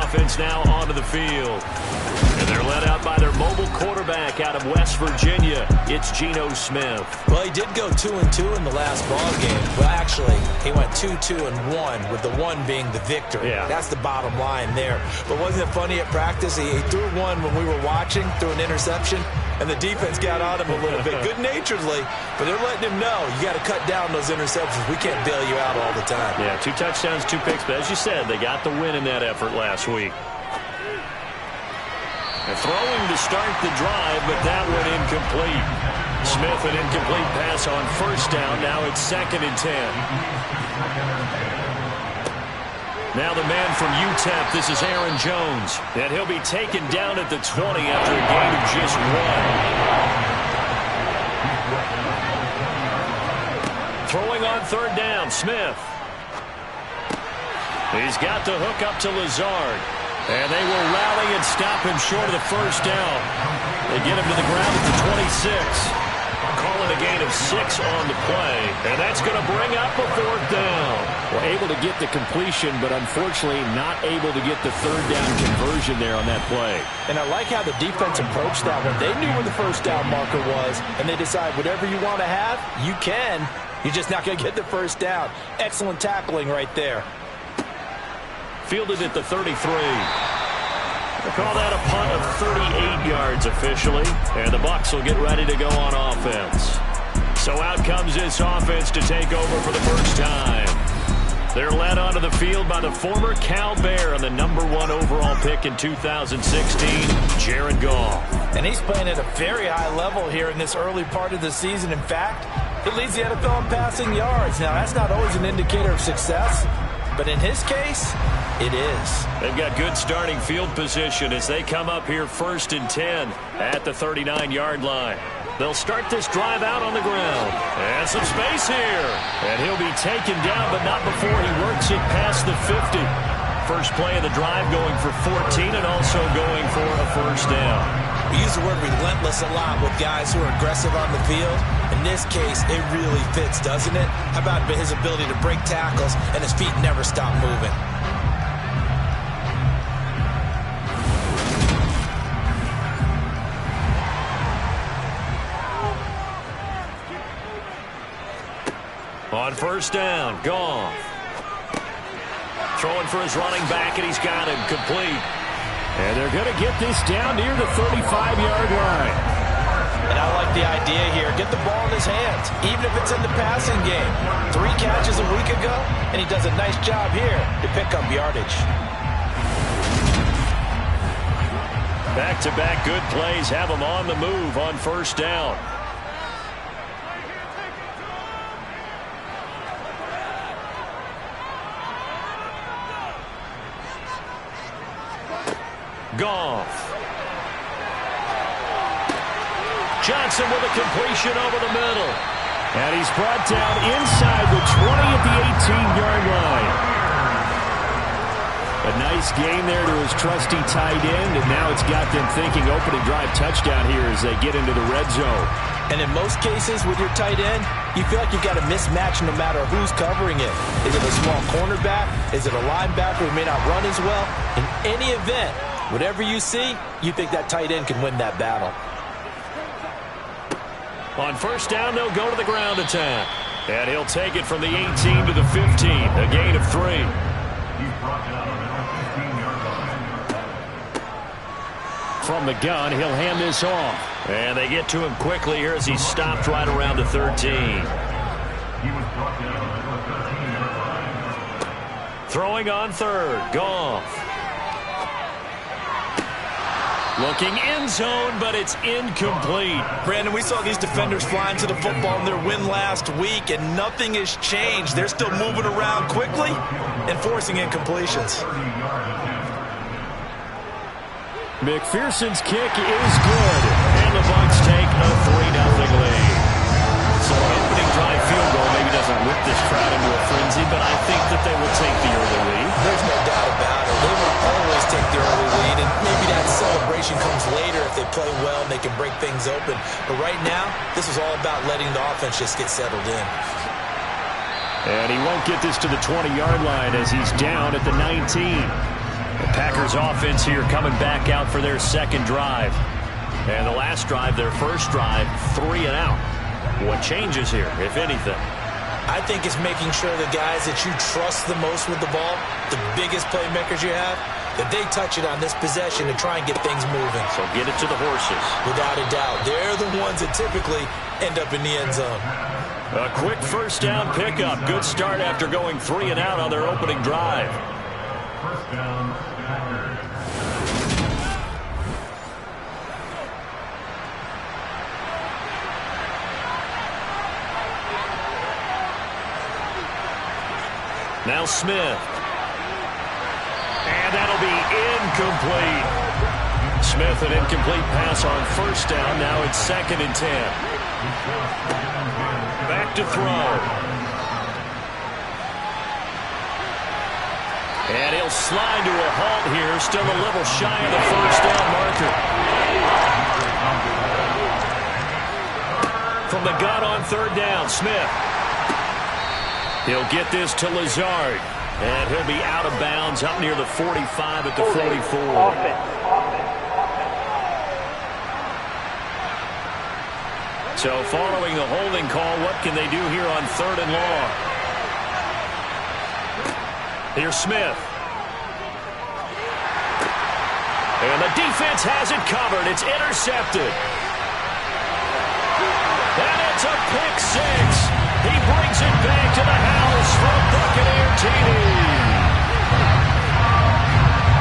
offense now onto the field. And they're led out by their mobile quarterback out of West Virginia. It's Geno Smith. Well, he did go 2-2 in the last ball game. Well, actually, he went 2-2-1, with the one being the victory. Yeah. That's the bottom line there. But wasn't it funny at practice? He threw one when we were watching, threw an interception, and the defense got on him a little bit, good-naturedly. But they're letting him know, you got to cut down those interceptions. We can't bail you out all the time. Yeah, 2 touchdowns, 2 picks. But as you said, they got the win in that effort last week. And throwing to start the drive, but that one incomplete. Smith, an incomplete pass on first down. Now it's 2nd and 10. Now the man from UTEP, this is Aaron Jones. And he'll be taken down at the 20 after a gain of just 1. Throwing on 3rd down, Smith. He's got the hook up to Lazard. And they will rally and stop him short of the first down. They get him to the ground at the 26. Calling a gain of 6 on the play. And that's going to bring up a 4th down. Well, able to get the completion, but unfortunately not able to get the 3rd down conversion there on that play. And I like how the defense approached that one. They knew where the first down marker was, and they decide whatever you want to have, you can. You're just not going to get the first down. Excellent tackling right there. Fielded at the 33. They'll call that a punt of 38 yards officially. And the Bucs will get ready to go on offense. So out comes this offense to take over for the first time. They're led onto the field by the former Cal Bear and the #1 overall pick in 2016, Jared Goff. And he's playing at a very high level here in this early part of the season. In fact, he leads the NFL in passing yards. Now, that's not always an indicator of success, but in his case, it is. They've got good starting field position as they come up here 1st and 10 at the 39-yard line. They'll start this drive out on the ground. And some space here. And he'll be taken down, but not before he works it past the 50. First play of the drive going for 14 and also going for a first down. We use the word relentless a lot with guys who are aggressive on the field. In this case, it really fits, doesn't it? How about his ability to break tackles and his feet never stop moving? On first down, Goff. Throwing for his running back, and he's got him complete. And they're going to get this down near the 35-yard line. And I like the idea here. Get the ball in his hands, even if it's in the passing game. 3 catches a week ago, and he does a nice job here to pick up yardage. Back-to-back good plays have him on the move on first down. Goff. Johnson with a completion over the middle. And he's brought down inside the 20 at the 18-yard line. A nice gain there to his trusty tight end, and now it's got them thinking opening drive touchdown here as they get into the red zone. And in most cases with your tight end, you feel like you've got a mismatch no matter who's covering it. Is it a small cornerback? Is it a linebacker who may not run as well? In any event, whatever you see, you think that tight end can win that battle. On first down, they'll go to the ground attack. And he'll take it from the 18 to the 15, a gain of 3. From the gun, he'll hand this off. And they get to him quickly here as he's stopped right around the 13. Throwing on 3rd, Goff. Looking end zone, but it's incomplete. Brandon, we saw these defenders flying to the football in their win last week, and nothing has changed. They're still moving around quickly and forcing incompletions. McPherson's kick is good, and the Bucs take a 3-0 lead. So an opening drive field goal maybe doesn't whip this crowd into a frenzy, but I think that they will take the early lead. There's no doubt about it. They will always take the early lead, and maybe that celebration comes later if they play well and they can break things open. But right now, this is all about letting the offense just get settled in. And he won't get this to the 20-yard line as he's down at the 19. The Packers offense here coming back out for their second drive. And the last drive, their first drive, 3 and out. What changes here, if anything? I think it's making sure the guys that you trust the most with the ball, the biggest playmakers you have, that they touch it on this possession and try and get things moving. So get it to the horses. Without a doubt. They're the ones that typically end up in the end zone. A quick first down pickup. Good start after going 3 and out on their opening drive. First down, Packers. Now Smith. And that'll be incomplete. Smith, an incomplete pass on first down. Now it's 2nd and 10. Back to throw. And he'll slide to a halt here. Still a little shy of the first down marker. From the gun on 3rd down, Smith. He'll get this to Lazard. And he'll be out of bounds up near the 45 at the 44. So following the holding call, what can they do here on 3rd and long? Here's Smith. And the defense has it covered. It's intercepted. And it's a pick 6. He brings it back to the house from Buccaneer TD.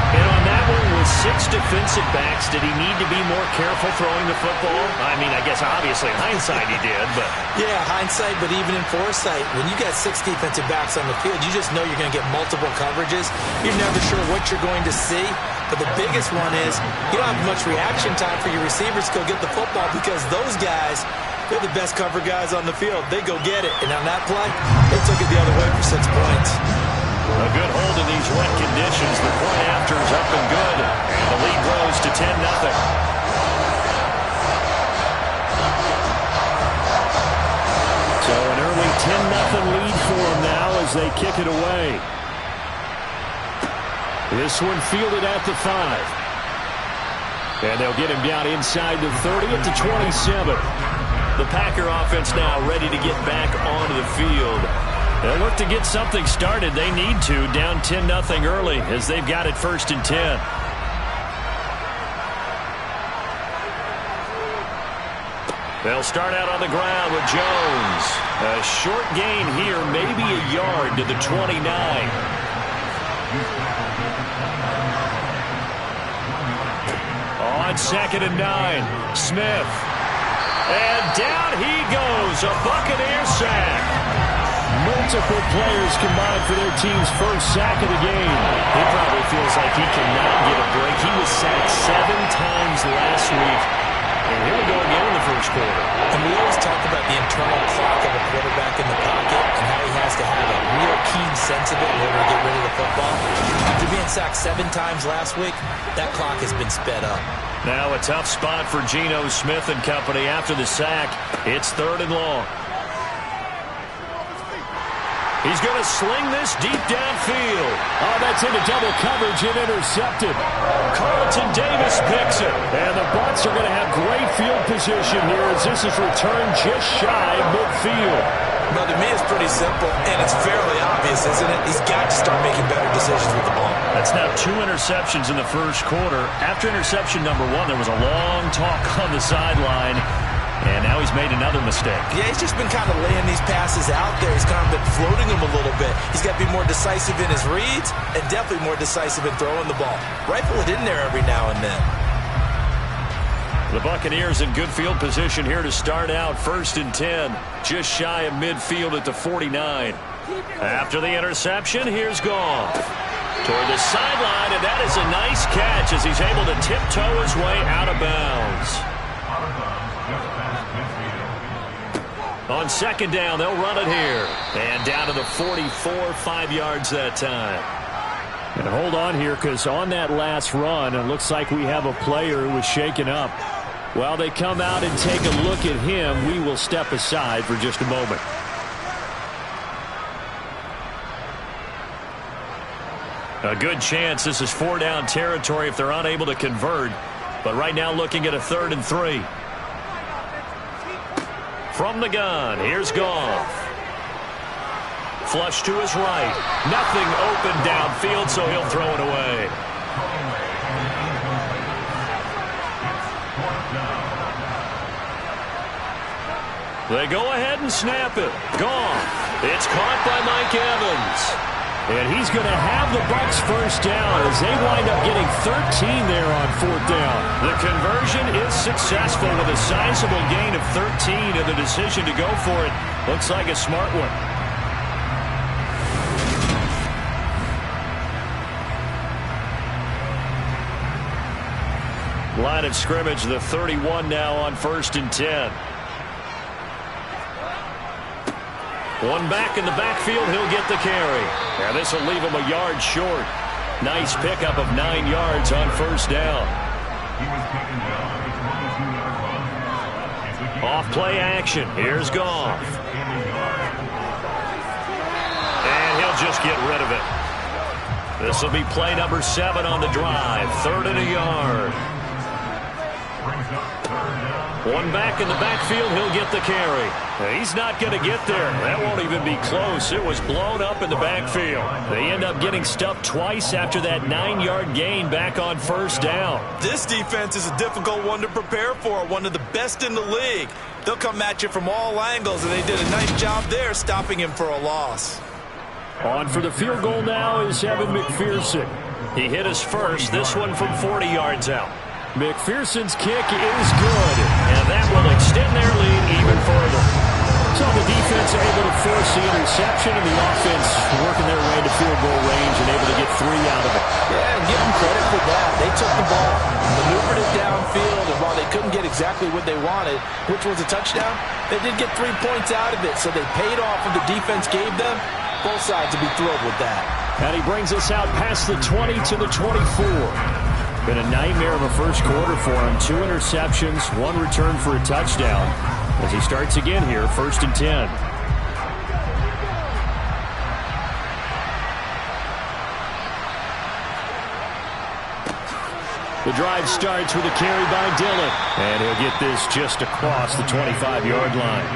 And on that one, with 6 defensive backs, did he need to be more careful throwing the football? I mean, I guess obviously hindsight he did, but... Yeah, hindsight, but even in foresight, when you got 6 defensive backs on the field, you just know you're going to get multiple coverages. You're never sure what you're going to see. But the biggest one is you don't have much reaction time for your receivers to go get the football because those guys... They're the best cover guys on the field. They go get it. And on that play, they took it the other way for 6 points. A good hold in these wet conditions. The point after is up and good. And the lead grows to 10-0. So an early 10-0 lead for them now as they kick it away. This one fielded at the 5. And they'll get him down inside the 30 at the 27. The Packer offense now ready to get back onto the field. They'll look to get something started. They need to, down 10-0 early as they've got it 1st and 10. They'll start out on the ground with Jones. A short gain here, maybe a yard to the 29. On 2nd and 9, Smith. And down he goes, a Buccaneer sack. Multiple players combined for their team's first sack of the game. He probably feels like he cannot get a break. He was sacked 7 times last week. And here we go again in the first quarter. And we always talk about the internal clock of a quarterback in the pocket and how he has to have a real keen sense of it in order to get rid of the football. After being sacked 7 times last week, that clock has been sped up. Now a tough spot for Geno Smith and company after the sack. It's 3rd and long. He's going to sling this deep downfield. Oh, that's into double coverage and intercepted. Carlton Davis picks it. And the Bucs are going to have great field position here as this is returned just shy of midfield. Well, to me, it's pretty simple, and it's fairly obvious, isn't it? He's got to start making better decisions with the ball. That's now 2 interceptions in the first quarter. After interception number 1, there was a long talk on the sideline, and now he's made another mistake. Yeah, he's just been kind of laying these passes out there. He's kind of been floating them a little bit. He's got to be more decisive in his reads and definitely more decisive in throwing the ball. Rifle it in there every now and then. The Buccaneers in good field position here to start out 1st and 10. Just shy of midfield at the 49. After the interception, here's Goff. Toward the sideline, and that is a nice catch as he's able to tiptoe his way out of bounds. On 2nd down, they'll run it here. And down to the 44, 5 yards that time. And hold on here because on that last run, it looks like we have a player who was shaken up. While they come out and take a look at him, we will step aside for just a moment. A good chance this is 4-down territory if they're unable to convert. But right now looking at a 3rd and 3. From the gun, here's Goff. Flush to his right. Nothing open downfield, so he'll throw it away. They go ahead and snap it. Goff. It's caught by Mike Evans. And he's going to have the Bucs first down as they wind up getting 13 there on 4th down. The conversion is successful with a sizable gain of 13, and the decision to go for it looks like a smart one. Line of scrimmage, the 31 now on 1st and 10. One back in the backfield, he'll get the carry. And this will leave him a yard short. Nice pickup of 9 yards on 1st down. Off play action. Here's Goff. And he'll just get rid of it. This will be play number 7 on the drive. 3rd and a yard. One back in the backfield, he'll get the carry. He's not going to get there. That won't even be close. It was blown up in the backfield. They end up getting stuffed twice after that 9-yard gain back on 1st down. This defense is a difficult one to prepare for, one of the best in the league. They'll come at you from all angles, and they did a nice job there stopping him for a loss. On for the field goal now is Evan McPherson. He hit his first, this one from 40 yards out. McPherson's kick is good. And that will extend their lead even further. So the defense able to force the interception, and the offense working their way to field goal range and able to get 3 out of it. Yeah, and give them credit for that. They took the ball, maneuvered it downfield, and while they couldn't get exactly what they wanted, which was a touchdown, they did get 3 points out of it, so they paid off what the defense gave them. Both sides will be thrilled with that. And he brings us out past the 20 to the 24. Been a nightmare of a first quarter for him. 2 interceptions, 1 return for a touchdown. As he starts again here, 1st and 10. The drive starts with a carry by Dillon. And he'll get this just across the 25-yard line.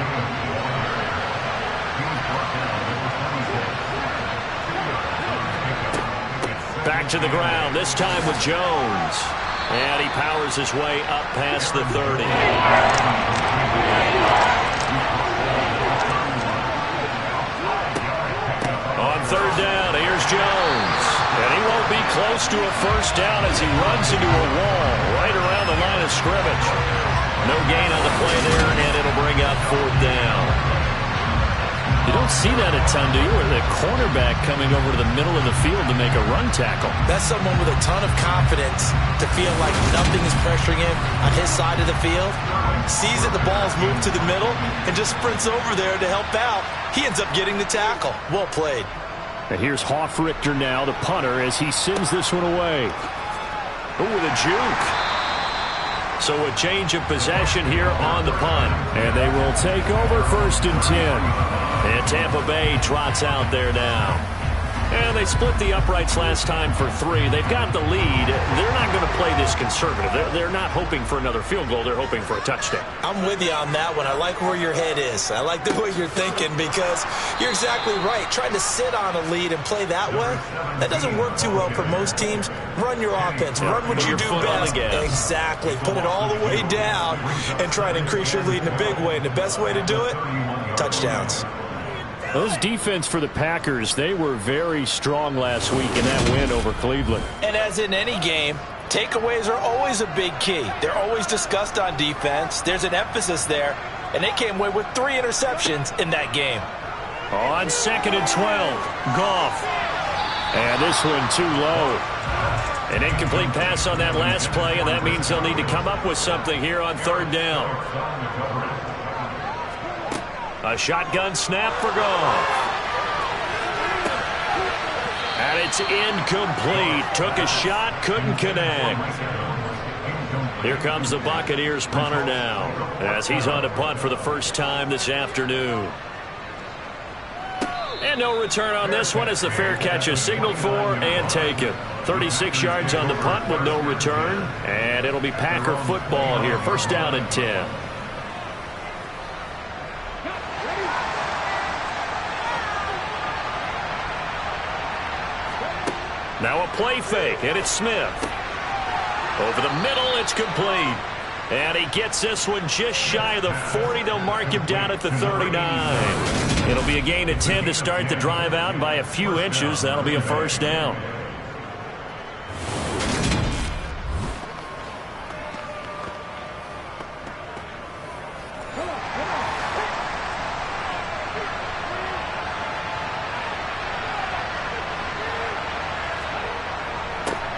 Back to the ground, this time with Jones. And he powers his way up past the 30. On 3rd down, here's Jones. And he won't be close to a first down as he runs into a wall right around the line of scrimmage. No gain on the play there, and it'll bring up 4th down. You don't see that a ton, do you? Or the cornerback coming over to the middle of the field to make a run tackle. That's someone with a ton of confidence to feel like nothing is pressuring him on his side of the field. Sees that the ball's moved to the middle and just sprints over there to help out. He ends up getting the tackle. Well played. And here's Hoffrichter now, the punter, as he sends this one away. Ooh, with a juke. So a change of possession here on the punt. And they will take over 1st and 10. And Tampa Bay trots out there now. And they split the uprights last time for 3. They've got the lead. They're not going to play this conservative. They're not hoping for another field goal. They're hoping for a touchdown. I'm with you on that one. I like where your head is. I like the way you're thinking because you're exactly right. Trying to sit on a lead and play that way, that doesn't work too well for most teams. Run your offense. Run what you do best. Exactly. Put it all the way down and try and increase your lead in a big way. And the best way to do it, touchdowns. Those defense for the Packers, they were very strong last week in that win over Cleveland. And as in any game, takeaways are always a big key. They're always discussed on defense. There's an emphasis there, and they came away with 3 interceptions in that game. On 2nd and 12, Goff. And this one too low. An incomplete pass on that last play, and that means they'll need to come up with something here on 3rd down. A shotgun snap for Goff. And it's incomplete. Took a shot, couldn't connect. Here comes the Buccaneers punter now, as he's on to punt for the first time this afternoon. And no return on this one as the fair catch is signaled for and taken. 36 yards on the punt with no return. And it'll be Packer football here. First down and 10. Now a play fake, and it's Smith. Over the middle, it's complete. And he gets this one just shy of the 40. They'll mark him down at the 39. It'll be a gain of 10 to start the drive out. By a few inches, that'll be a first down.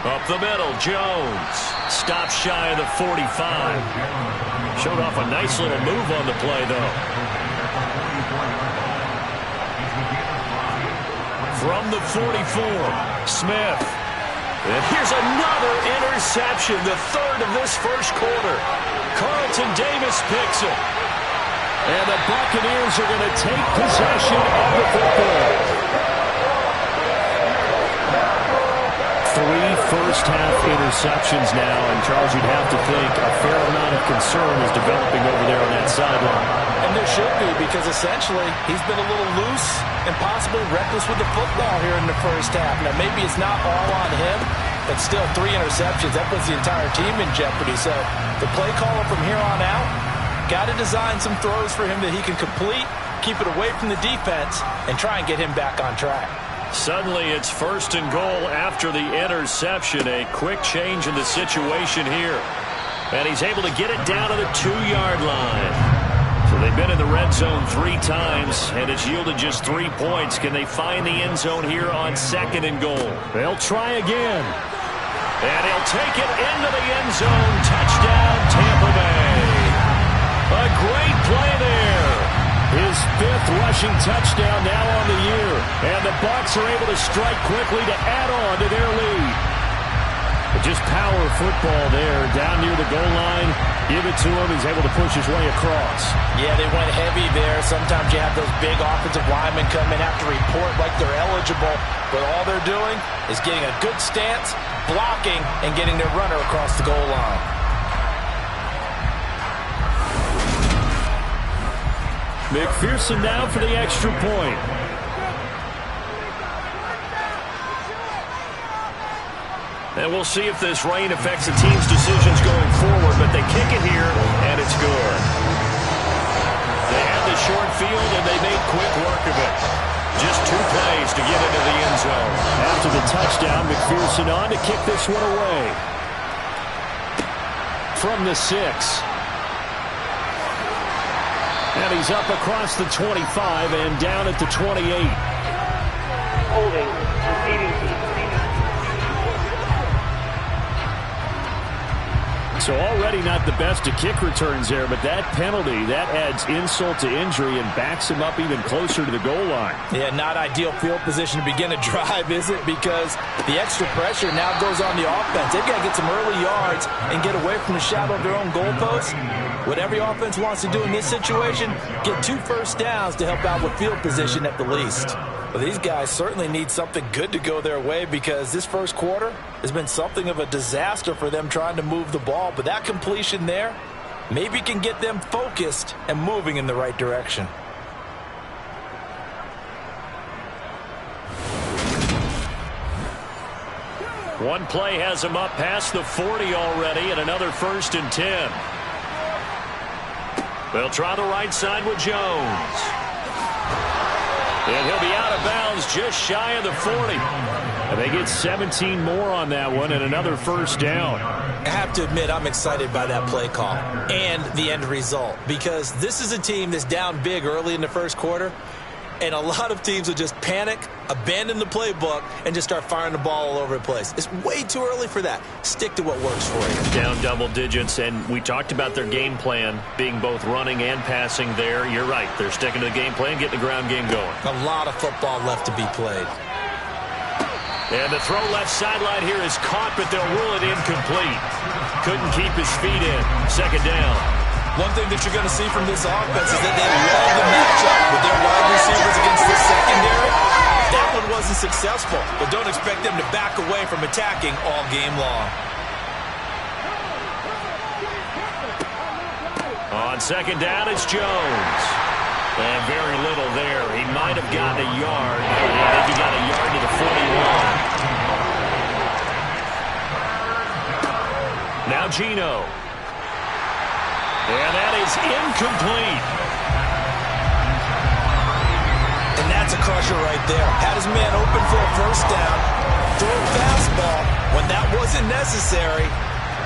Up the middle, Jones. Stops shy of the 45. Showed off a nice little move on the play, though. From the 44, Smith. And here's another interception, the third of this first quarter. Carlton Davis picks it. And the Buccaneers are going to take possession of the football. 3 first-half interceptions now, and Charles, you'd have to think a fair amount of concern is developing over there on that sideline. And there should be, because essentially he's been a little loose and possibly reckless with the football here in the first half. Now, maybe it's not all on him, but still 3 interceptions. That puts the entire team in jeopardy. So the play caller from here on out got to design some throws for him that he can complete, keep it away from the defense, and try and get him back on track. Suddenly it's first and goal after the interception. A quick change in the situation here. And he's able to get it down to the 2-yard line. So they've been in the red zone 3 times, and it's yielded just 3 points. Can they find the end zone here on second and goal? They'll try again. And he'll take it into the end zone. Touchdown, Tampa Bay. A great play there. His 5th rushing touchdown now on the year. And the Bucs are able to strike quickly to add on to their lead. But just power football there down near the goal line. Give it to him. He's able to push his way across. Yeah, they went heavy there. Sometimes you have those big offensive linemen come in, have to report like they're eligible. But all they're doing is getting a good stance, blocking, and getting their runner across the goal line. McPherson now for the extra point. And we'll see if this rain affects the team's decisions going forward, but they kick it here, and it's good. They had the short field, and they made quick work of it. Just 2 plays to get into the end zone. After the touchdown, McPherson on to kick this one away. From the 6. And he's up across the 25 and down at the 28. Holding, receiving team. So already not the best of kick returns there, but that penalty, that adds insult to injury and backs him up even closer to the goal line. Yeah, not ideal field position to begin a drive, is it? Because the extra pressure now goes on the offense. They've got to get some early yards and get away from the shadow of their own goalpost. What every offense wants to do in this situation, get 2 first downs to help out with field position at the least. Well, these guys certainly need something good to go their way, because this first quarter has been something of a disaster for them trying to move the ball. But that completion there maybe can get them focused and moving in the right direction. One play has him up past the 40 already, and another 1st and 10. They'll try the right side with Jones. And he'll be out of bounds just shy of the 40. And they get 17 more on that one and another first down. I have to admit, I'm excited by that play call and the end result, because this is a team that's down big early in the first quarter, and a lot of teams will just panic, abandon the playbook, and just start firing the ball all over the place. It's way too early for that. Stick to what works for you. Down double digits, and we talked about their game plan being both running and passing there. You're right. They're sticking to the game plan, getting the ground game going. A lot of football left to be played. And the throw left sideline here is caught, but they'll rule it incomplete. Couldn't keep his feet in. Second down. One thing that you're going to see from this offense is that they love the matchup with their wide receivers against the secondary. That one wasn't successful, but don't expect them to back away from attacking all game long. On second down, it's Jones. And very little there. He might have gotten a yard. I think he got a yard to the 41. Now Geno. And that is incomplete. And that's a crusher right there. Had his man open for a first down. Throw a fastball when that wasn't necessary.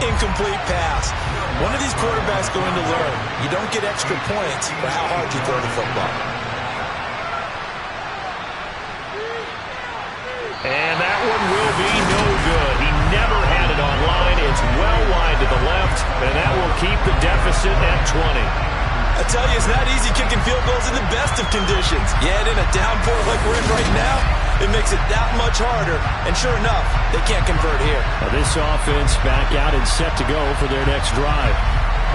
Incomplete pass. One of these quarterbacks going to learn. You don't get extra points for how hard you throw the football. And that one will be no good. He never had it on line. It's well wide to the left, and that will keep the deficit at 20. I tell you, it's not easy kicking field goals in the best of conditions. Yet in a downpour like we're in right now, it makes it that much harder. And sure enough, they can't convert here. Now this offense back out and set to go for their next drive.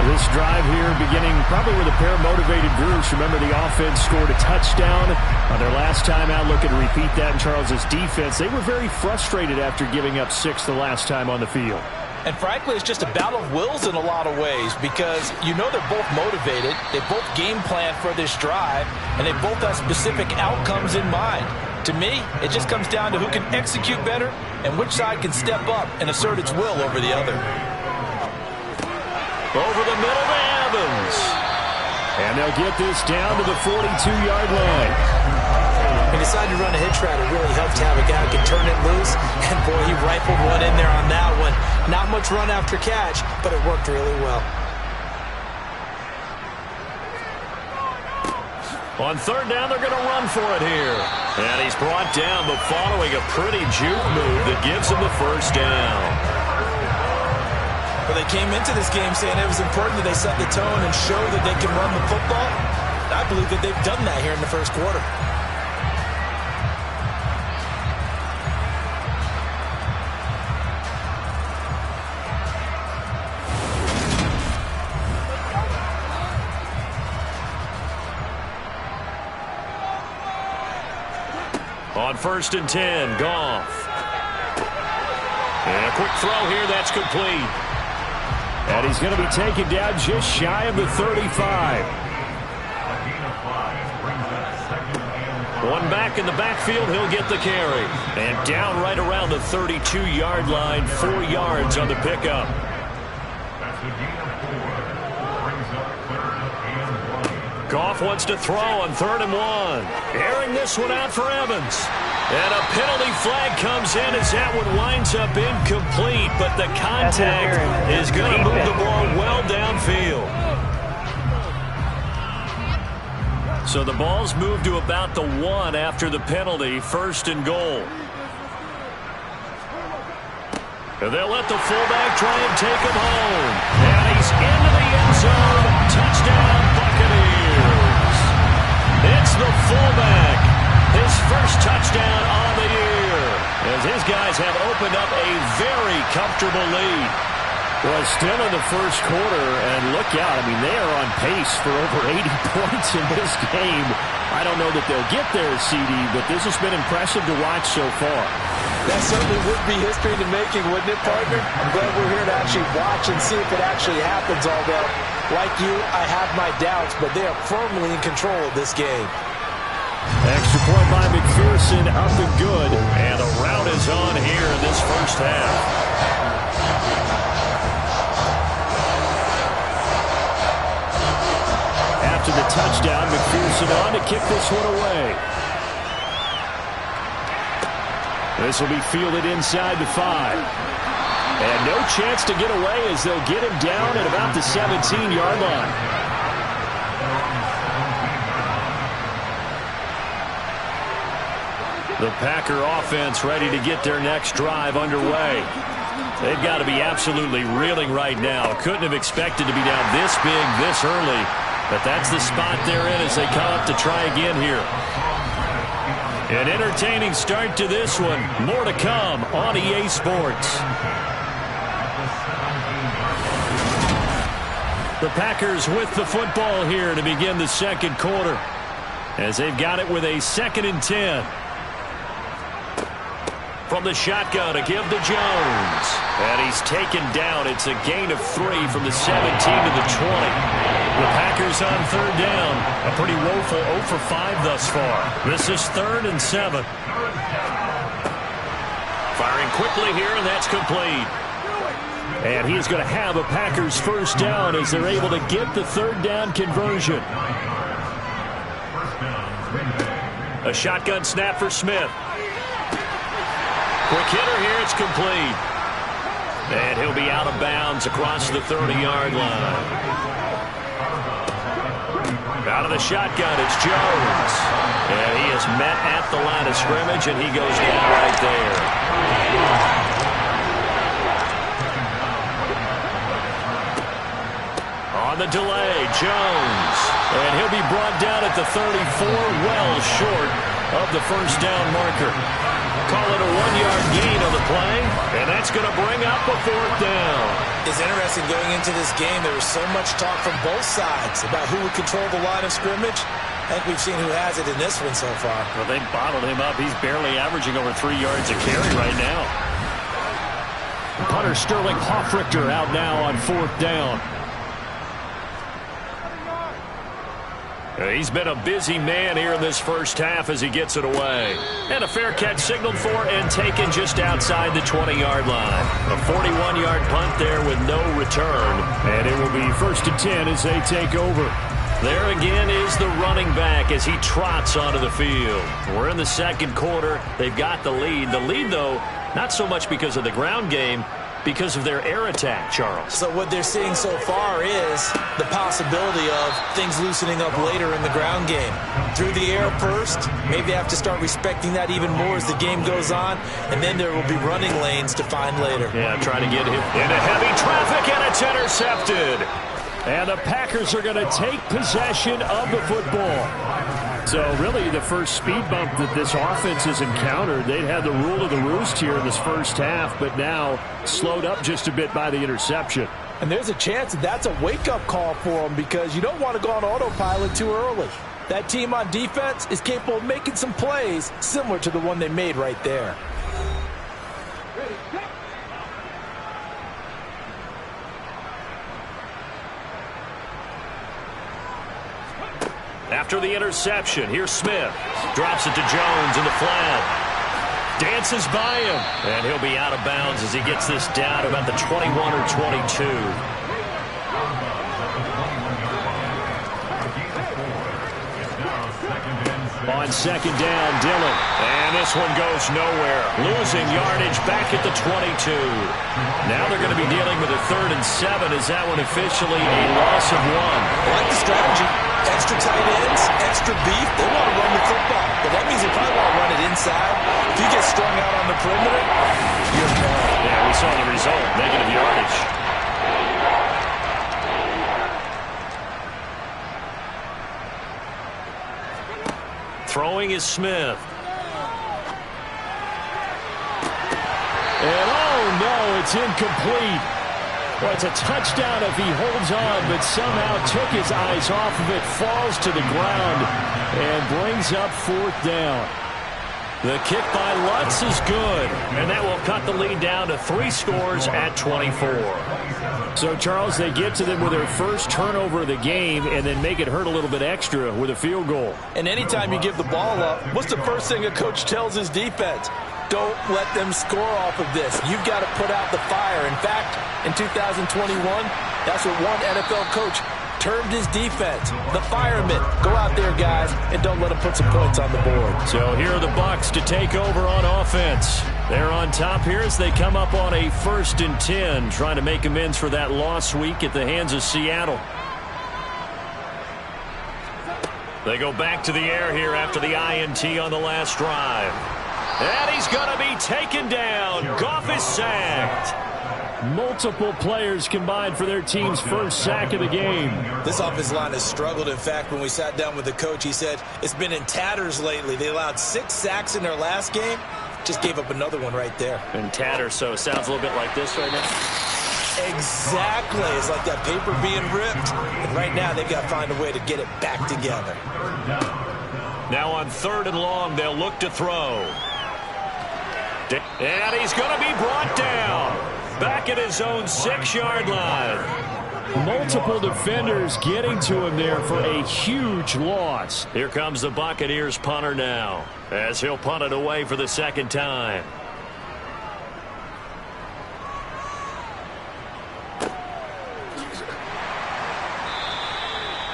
This drive here beginning probably with a pair of motivated groups. Remember, the offense scored a touchdown on their last time out. Looking to repeat that in Charles's defense. They were very frustrated after giving up 6 the last time on the field. And frankly, it's just a battle of wills in a lot of ways because you know they're both motivated. They both game plan for this drive, and they both have specific outcomes in mind. To me, it just comes down to who can execute better and which side can step up and assert its will over the other. Over the middle to Evans. And they'll get this down to the 42-yard line. He decided to run a hitch route. It really helped to have a guy who can turn it loose. And, boy, he rifled one in there on that one. Not much run after catch, but it worked really well. On third down, they're going to run for it here. And he's brought down, but following a pretty juke move that gives him the first down. Well, they came into this game saying it was important that they set the tone and show that they can run the football. I believe that they've done that here in the first quarter. On first and 10, Goff. And a quick throw here, that's complete. And he's going to be taken down just shy of the 35. One back in the backfield, he'll get the carry. And down right around the 32-yard line, 4 yards on the pickup. Goff wants to throw on 3rd and 1. Airing this one out for Evans. And a penalty flag comes in as that one winds up incomplete, but the contact is going to move the ball well downfield. So the ball's moved to about the 1 after the penalty, 1st and goal. And they'll let the fullback try and take him home. And he's into the end zone. Touchdown, Buccaneers. It's the fullback. His first touchdown on the year. As his guys have opened up a very comfortable lead. Well, still in the first quarter, and look out. I mean, they are on pace for over 80 points in this game. I don't know that they'll get there, CD, but this has been impressive to watch so far. That certainly would be history in the making, wouldn't it, partner? I'm glad we're here to actually watch and see if it actually happens, although, like you, I have my doubts, but they are firmly in control of this game. Extra point by McPherson, up and good. And the rout is on here in this first half. After the touchdown, McPherson on to kick this one away. This will be fielded inside the 5. And no chance to get away as they'll get him down at about the 17-yard line. The Packer offense ready to get their next drive underway. They've got to be absolutely reeling right now. Couldn't have expected to be down this big this early. But that's the spot they're in as they come up to try again here. An entertaining start to this one. More to come on EA Sports. The Packers with the football here to begin the second quarter, as they've got it with a 2nd and 10. From the shotgun to give to Jones. And he's taken down. It's a gain of 3 from the 17 to the 20. The Packers on 3rd down. A pretty woeful 0 for 5 thus far. This is 3rd and 7. Firing quickly here, and that's complete. And he's going to have a Packers first down as they're able to get the 3rd down conversion. A shotgun snap for Smith. Quick hitter here, it's complete. And he'll be out of bounds across the 30-yard line. Out of the shotgun, it's Jones. And he is met at the line of scrimmage, and he goes down right there. On the delay, Jones. And he'll be brought down at the 34, well short of the first down marker. Call it a 1-yard gain on the play, and that's going to bring up a 4th down. It's interesting going into this game. There was so much talk from both sides about who would control the line of scrimmage. I think we've seen who has it in this one so far. Well, they bottled him up. He's barely averaging over 3 yards a carry right now. Punter Sterling Hoffrichter out now on 4th down. He's been a busy man here in this first half as he gets it away. And a fair catch signaled for and taken just outside the 20-yard line. A 41-yard punt there with no return. And it will be 1st and 10 as they take over. There again is the running back as he trots onto the field. We're in the second quarter. They've got the lead. The lead, though, not so much because of the ground game, because of their air attack, Charles. So what they're seeing so far is the possibility of things loosening up later in the ground game. Through the air first, maybe they have to start respecting that even more as the game goes on, and then there will be running lanes to find later. Yeah, trying to get him into heavy traffic, and it's intercepted. And the Packers are going to take possession of the football. So really the first speed bump that this offense has encountered, they'd had the rule of the roost here in this first half, but now slowed up just a bit by the interception. And there's a chance that that's a wake-up call for them because you don't want to go on autopilot too early. That team on defense is capable of making some plays similar to the one they made right there. After the interception, here's Smith. Drops it to Jones in the flat. Dances by him. And he'll be out of bounds as he gets this down about the 21 or 22. On 2nd down, Dillon. And this one goes nowhere. Losing yardage back at the 22. Now they're going to be dealing with a 3rd and 7. Is that one officially a loss of 1? I like the strategy. Extra tight ends, extra beef. They want to run the football. But that means they probably want to run it inside. If you get strung out on the perimeter, you're gone. Yeah, we saw the result. Negative yardage. Throwing is Smith. And oh no, it's incomplete. Well, it's a touchdown if he holds on, but somehow took his eyes off of it, falls to the ground, and brings up 4th down. The kick by Lutz is good, and that will cut the lead down to 3 scores at 24. So, Charles, they get to them with their first turnover of the game and then make it hurt a little bit extra with a field goal. And anytime you give the ball up, what's the first thing a coach tells his defense? Don't let them score off of this. You've got to put out the fire. In fact, in 2021, that's what one NFL coach termed his defense, the firemen. Go out there, guys, and don't let them put some points on the board. So here are the Bucs to take over on offense. They're on top here as they come up on a 1st and 10, trying to make amends for that loss week at the hands of Seattle. They go back to the air here after the INT on the last drive. And he's going to be taken down. Goff is sacked. Multiple players combined for their team's first sack of the game. This offensive line has struggled. In fact, when we sat down with the coach, he said it's been in tatters lately. They allowed 6 sacks in their last game. Just gave up another one right there. In tatters, so it sounds a little bit like this right now. Exactly. It's like that paper being ripped. And right now, they've got to find a way to get it back together. Now on 3rd and long, they'll look to throw. And he's going to be brought down. Back at his own 6-yard line. Multiple defenders getting to him there for a huge loss. Here comes the Buccaneers punter now, as he'll punt it away for the 2nd time.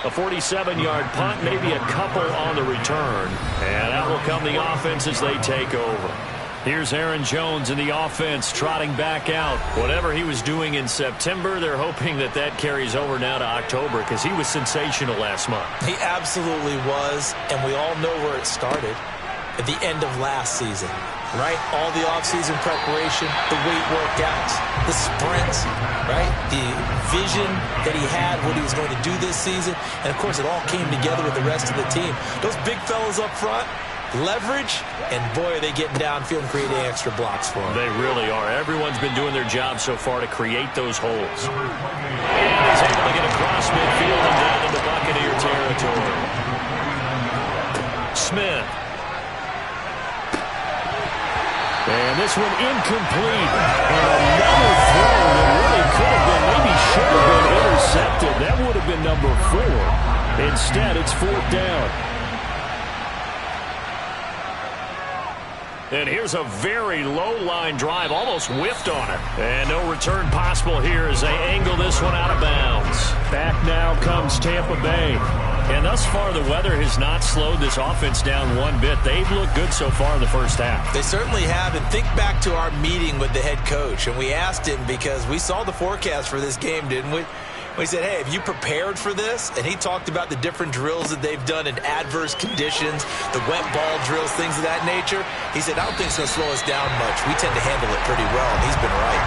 A 47-yard punt, maybe a couple on the return. And out will come the offense as they take over. Here's Aaron Jones in the offense trotting back out. Whatever he was doing in September, they're hoping that that carries over now to October because he was sensational last month. He absolutely was, and we all know where it started. At the end of last season, right? All the offseason preparation, the weight workouts, the sprints, right? The vision that he had, what he was going to do this season. And, of course, it all came together with the rest of the team. Those big fellas up front, leverage, and, boy, are they getting downfield and creating extra blocks for him. They really are. Everyone's been doing their job so far to create those holes. And he's able to get across midfield and down into Buccaneer territory. Smith. And this one incomplete. And another throw that really could have been, maybe should have been intercepted. That would have been number 4. Instead, it's 4th down. And here's a very low-line drive, almost whiffed on it. And no return possible here as they angle this one out of bounds. Back now comes Tampa Bay. And thus far, the weather has not slowed this offense down one bit. They've looked good so far in the first half. They certainly have. And think back to our meeting with the head coach. And we asked him because we saw the forecast for this game, didn't we? We said, hey, have you prepared for this? And he talked about the different drills that they've done in adverse conditions, the wet ball drills, things of that nature. He said, I don't think it's going to slow us down much. We tend to handle it pretty well, and he's been right.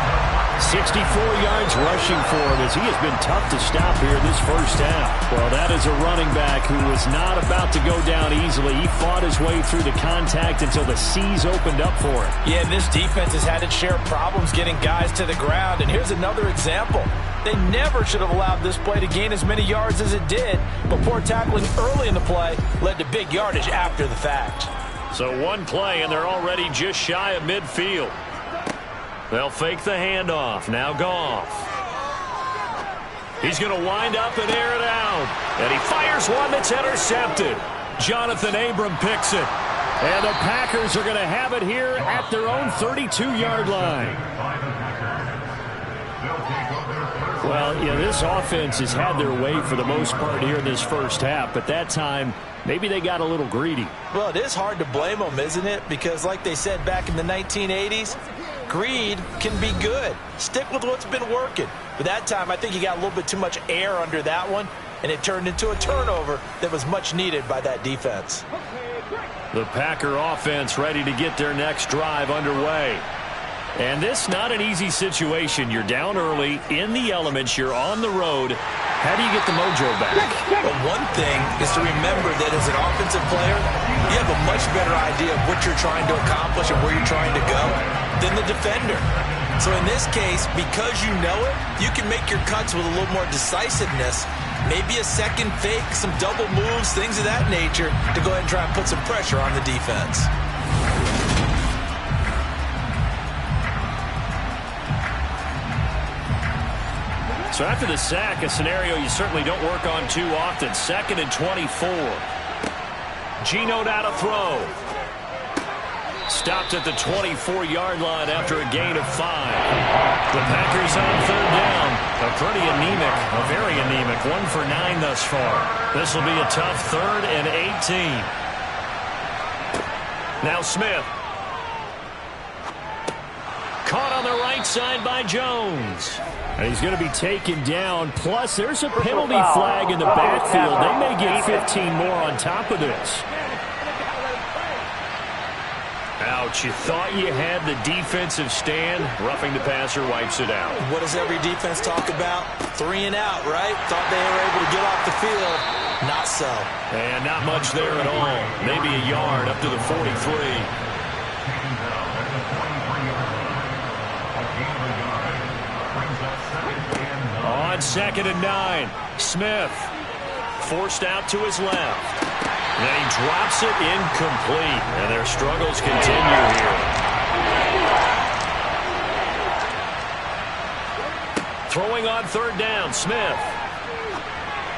64 yards rushing for him as he has been tough to stop here in this first half. Well, that is a running back who was not about to go down easily. He fought his way through the contact until the seas opened up for him. Yeah, and this defense has had its share of problems getting guys to the ground. And here's another example. They never should have allowed this play to gain as many yards as it did, but poor tackling early in the play led to big yardage after the fact. So one play, and they're already just shy of midfield. They'll fake the handoff. Now Goff. He's going to wind up and air it out. And he fires one that's intercepted. Jonathan Abram picks it. And the Packers are going to have it here at their own 32-yard line. Well, you know, this offense has had their way for the most part here in this first half, but that time, maybe they got a little greedy. Well, it is hard to blame them, isn't it? Because like they said back in the 1980s, greed can be good. Stick with what's been working. But that time, I think you got a little bit too much air under that one, and it turned into a turnover that was much needed by that defense. The Packer offense ready to get their next drive underway. And this not an easy situation. You're down early, in the elements, you're on the road. How do you get the mojo back? Well, one thing is to remember that as an offensive player, you have a much better idea of what you're trying to accomplish and where you're trying to go than the defender. So in this case, because you know it, you can make your cuts with a little more decisiveness, maybe a second fake, some double moves, things of that nature, to go ahead and try and put some pressure on the defense. So after the sack, a scenario you certainly don't work on too often. 2nd and 24. Geno now to throw. Stopped at the 24-yard line after a gain of 5. The Packers on 3rd down. A pretty anemic, a very anemic 1 for 9 thus far. This will be a tough 3rd and 18. Now Smith. Caught on the right side by Jones. And he's going to be taken down. Plus, there's a penalty flag in the backfield. They may get 15 more on top of this. Ouch, you thought you had the defensive stand. Roughing the passer wipes it out. What does every defense talk about? 3 and out, right? Thought they were able to get off the field. Not so. And not much there at all. Maybe a yard up to the 43. 2nd and 9. Smith forced out to his left. Then he drops it incomplete, and their struggles continue here. Throwing on 3rd down, Smith.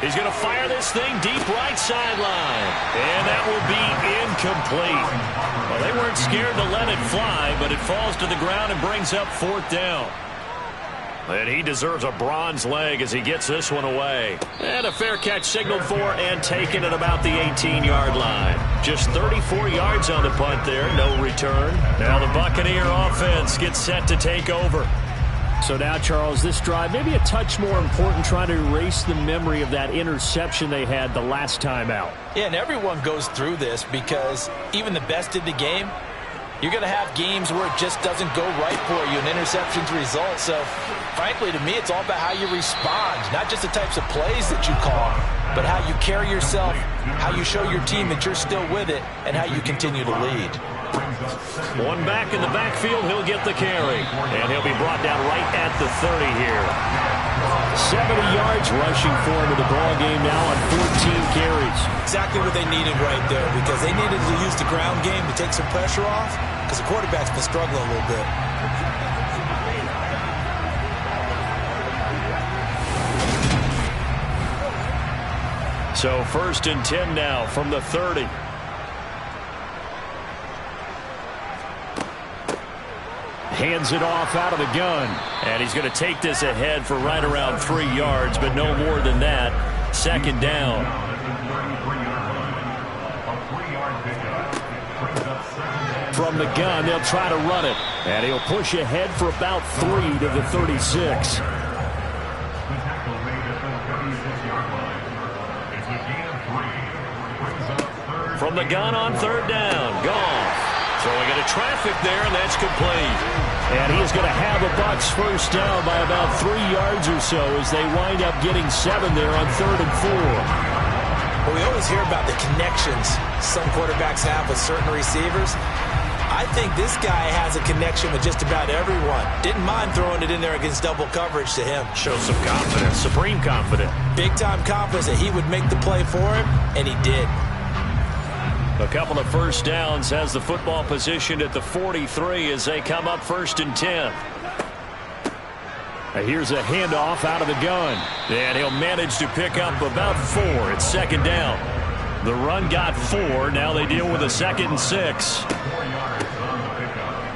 He's going to fire this thing deep right sideline, and that will be incomplete. Well, they weren't scared to let it fly, but it falls to the ground and brings up 4th down. And he deserves a bronze leg as he gets this one away. And a fair catch signaled for and taken at about the 18-yard line. Just 34 yards on the punt there, no return. Now the Buccaneer offense gets set to take over. So now, Charles, this drive maybe a touch more important, trying to erase the memory of that interception they had the last time out. Yeah, and everyone goes through this because even the best in the game, you're going to have games where it just doesn't go right for you, and interceptions result. So, frankly, to me, it's all about how you respond, not just the types of plays that you call, but how you carry yourself, how you show your team that you're still with it, and how you continue to lead. One back in the backfield, he'll get the carry, and he'll be brought down right at the 30 here. 70 yards rushing for him in the ball game now on 14 carries. Exactly what they needed right there, because they needed to use the ground game to take some pressure off, because the quarterback's been struggling a little bit. So 1st and 10 now from the 30. Hands it off out of the gun. And he's going to take this ahead for right around 3 yards, but no more than that. 2nd down. From the gun, they'll try to run it. And he'll push ahead for about 3 to the 36. From the gun on 3rd down. Goff throwing into traffic there, and that's complete. And he is going to have a Bucs first down by about 3 yards or so as they wind up getting 7 there on 3rd and 4. Well, we always hear about the connections some quarterbacks have with certain receivers. I think this guy has a connection with just about everyone. Didn't mind throwing it in there against double coverage to him. Shows some confidence, supreme confidence. Big-time confidence that he would make the play for him, and he did. A couple of first downs has the football positioned at the 43 as they come up 1st and 10. Here's a handoff out of the gun. And he'll manage to pick up about 4. It's 2nd down. The run got 4. Now they deal with a 2nd and 6.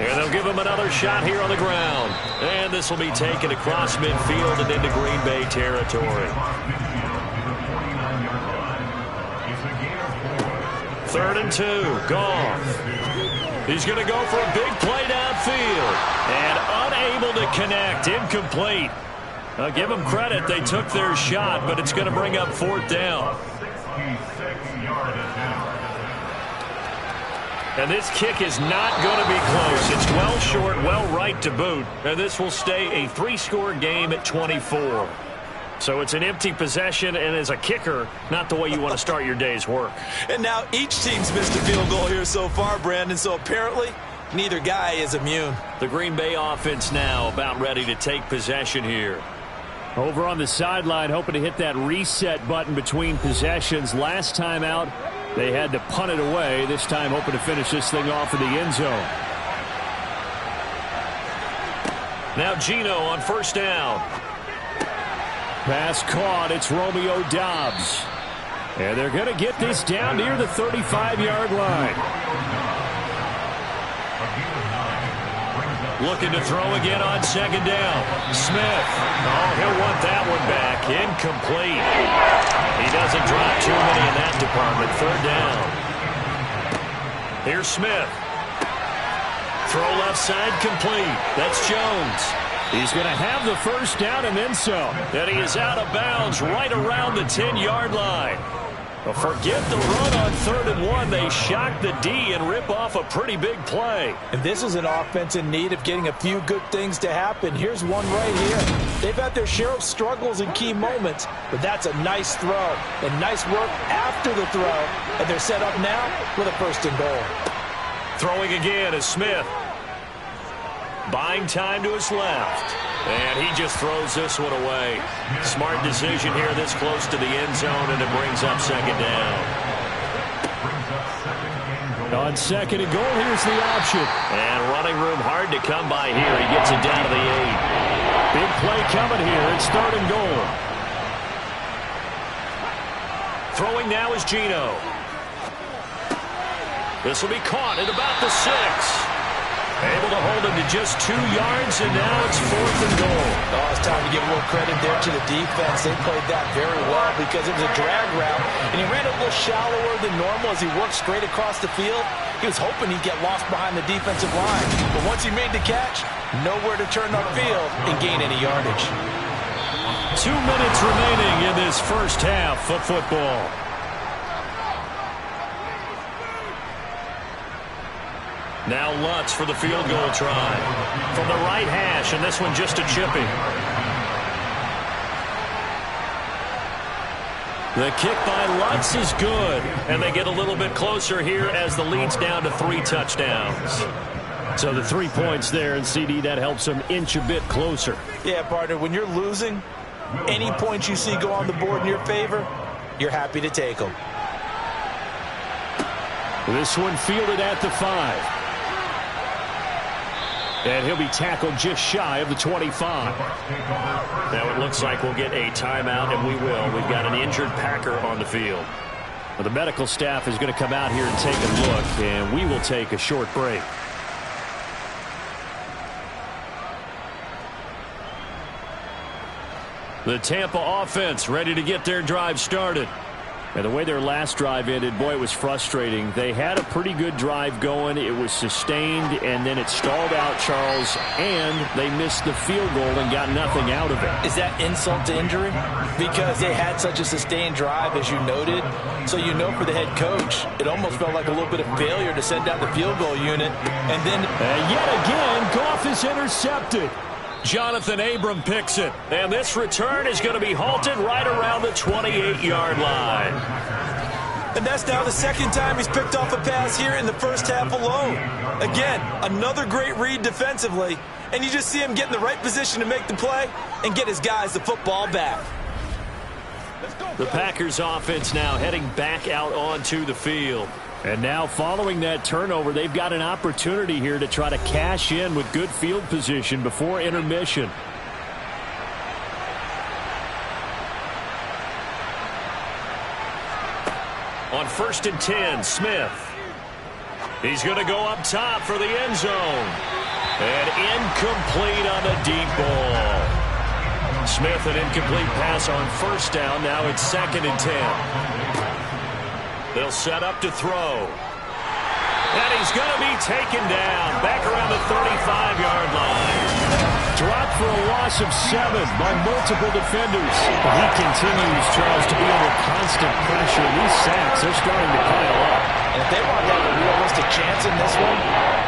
And they'll give him another shot here on the ground. And this will be taken across midfield and into Green Bay territory. 3rd and 2. Goff. He's going to go for a big play downfield. And unable to connect. Incomplete. I'll give them credit. They took their shot, but it's going to bring up 4th down. And this kick is not going to be close. It's well short, well right to boot. And this will stay a 3-score game at 24. So it's an empty possession, and as a kicker, not the way you want to start your day's work. And now each team's missed a field goal here so far, Brandon, so apparently neither guy is immune. The Green Bay offense now about ready to take possession here. Over on the sideline, hoping to hit that reset button between possessions. Last time out, they had to punt it away. This time hoping to finish this thing off in the end zone. Now Geno on 1st down. Pass caught. It's Romeo Doubs. And they're going to get this down near the 35-yard line. Looking to throw again on 2nd down. Smith. Oh, he'll want that one back. Incomplete. He doesn't drop too many in that department. 3rd down. Here's Smith. Throw left side complete. That's Jones. He's going to have the first down and then some. And he is out of bounds right around the 10-yard line. But forget the run on 3rd and 1. They shock the D and rip off a pretty big play. And this is an offense in need of getting a few good things to happen. Here's one right here. They've had their share of struggles in key moments, but that's a nice throw. And nice work after the throw. And they're set up now with a 1st and goal. Throwing again is Smith. Buying time to his left. And he just throws this one away. Smart decision here this close to the end zone, and it brings up second down. On second and goal, here's the option. And running room hard to come by here. He gets it down to the 8. Big play coming here. It's third and goal. Throwing now is Geno. This will be caught at about the 6. Able to hold him to just 2 yards, and now it's fourth and goal. Oh, it's time to give a little credit there to the defense. They played that very well because it was a drag route, and he ran a little shallower than normal as he worked straight across the field. He was hoping he'd get lost behind the defensive line. But once he made the catch, nowhere to turn upfield and gain any yardage. 2 minutes remaining in this first half of football. Now Lutz for the field goal try. From the right hash, and this one just a chipping. The kick by Lutz is good, and they get a little bit closer here as the lead's down to 3 touchdowns. So the 3 points there, and CD, that helps them inch a bit closer. Yeah, partner, when you're losing, any points you see go on the board in your favor, you're happy to take them. This one fielded at the 5. And he'll be tackled just shy of the 25. Now it looks like we'll get a timeout, and we will. We've got an injured Packer on the field. Well, the medical staff is going to come out here and take a look, and we will take a short break. The Tampa offense ready to get their drive started. And the way their last drive ended, boy, it was frustrating. They had a pretty good drive going. It was sustained, and then it stalled out, Charles, and they missed the field goal and got nothing out of it. Is that insult to injury? Because they had such a sustained drive, as you noted. So you know for the head coach, it almost felt like a little bit of failure to send down the field goal unit. And then yet again, Goff is intercepted. Jonathan Abram picks it, and this return is going to be halted right around the 28-yard line. And that's now the second time he's picked off a pass here in the first half alone. Again, another great read defensively, and you just see him get in the right position to make the play and get his guys the football back. The Packers offense now heading back out onto the field. And now following that turnover, they've got an opportunity here to try to cash in with good field position before intermission. On 1st and 10, Smith. He's going to go up top for the end zone. And incomplete on the deep ball. Smith, an incomplete pass on 1st down. Now it's 2nd and 10. They'll set up to throw. And he's going to be taken down back around the 35-yard line. Dropped for a loss of 7 by multiple defenders. But he continues, Charles, to be under constant pressure. These sacks are starting to pile up. And if they want to have a realistic chance in this one,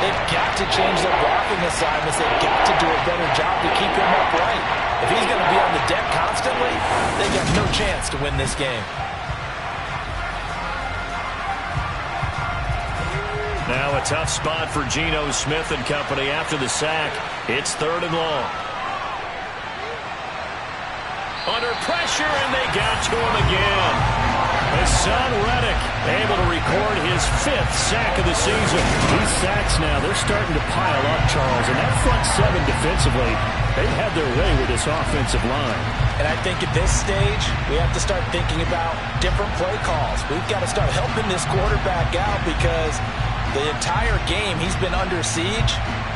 they've got to change their blocking assignments. They've got to do a better job to keep him upright. If he's going to be on the deck constantly, they've got no chance to win this game. Now a tough spot for Geno Smith and company after the sack. It's 3rd and long. Under pressure, and they got to him again. Hassan Reddick able to record his 5th sack of the season. These sacks now, they're starting to pile up, Charles. And that front 7 defensively, they've had their way with this offensive line. And I think at this stage, we have to start thinking about different play calls. We've got to start helping this quarterback out because the entire game he's been under siege.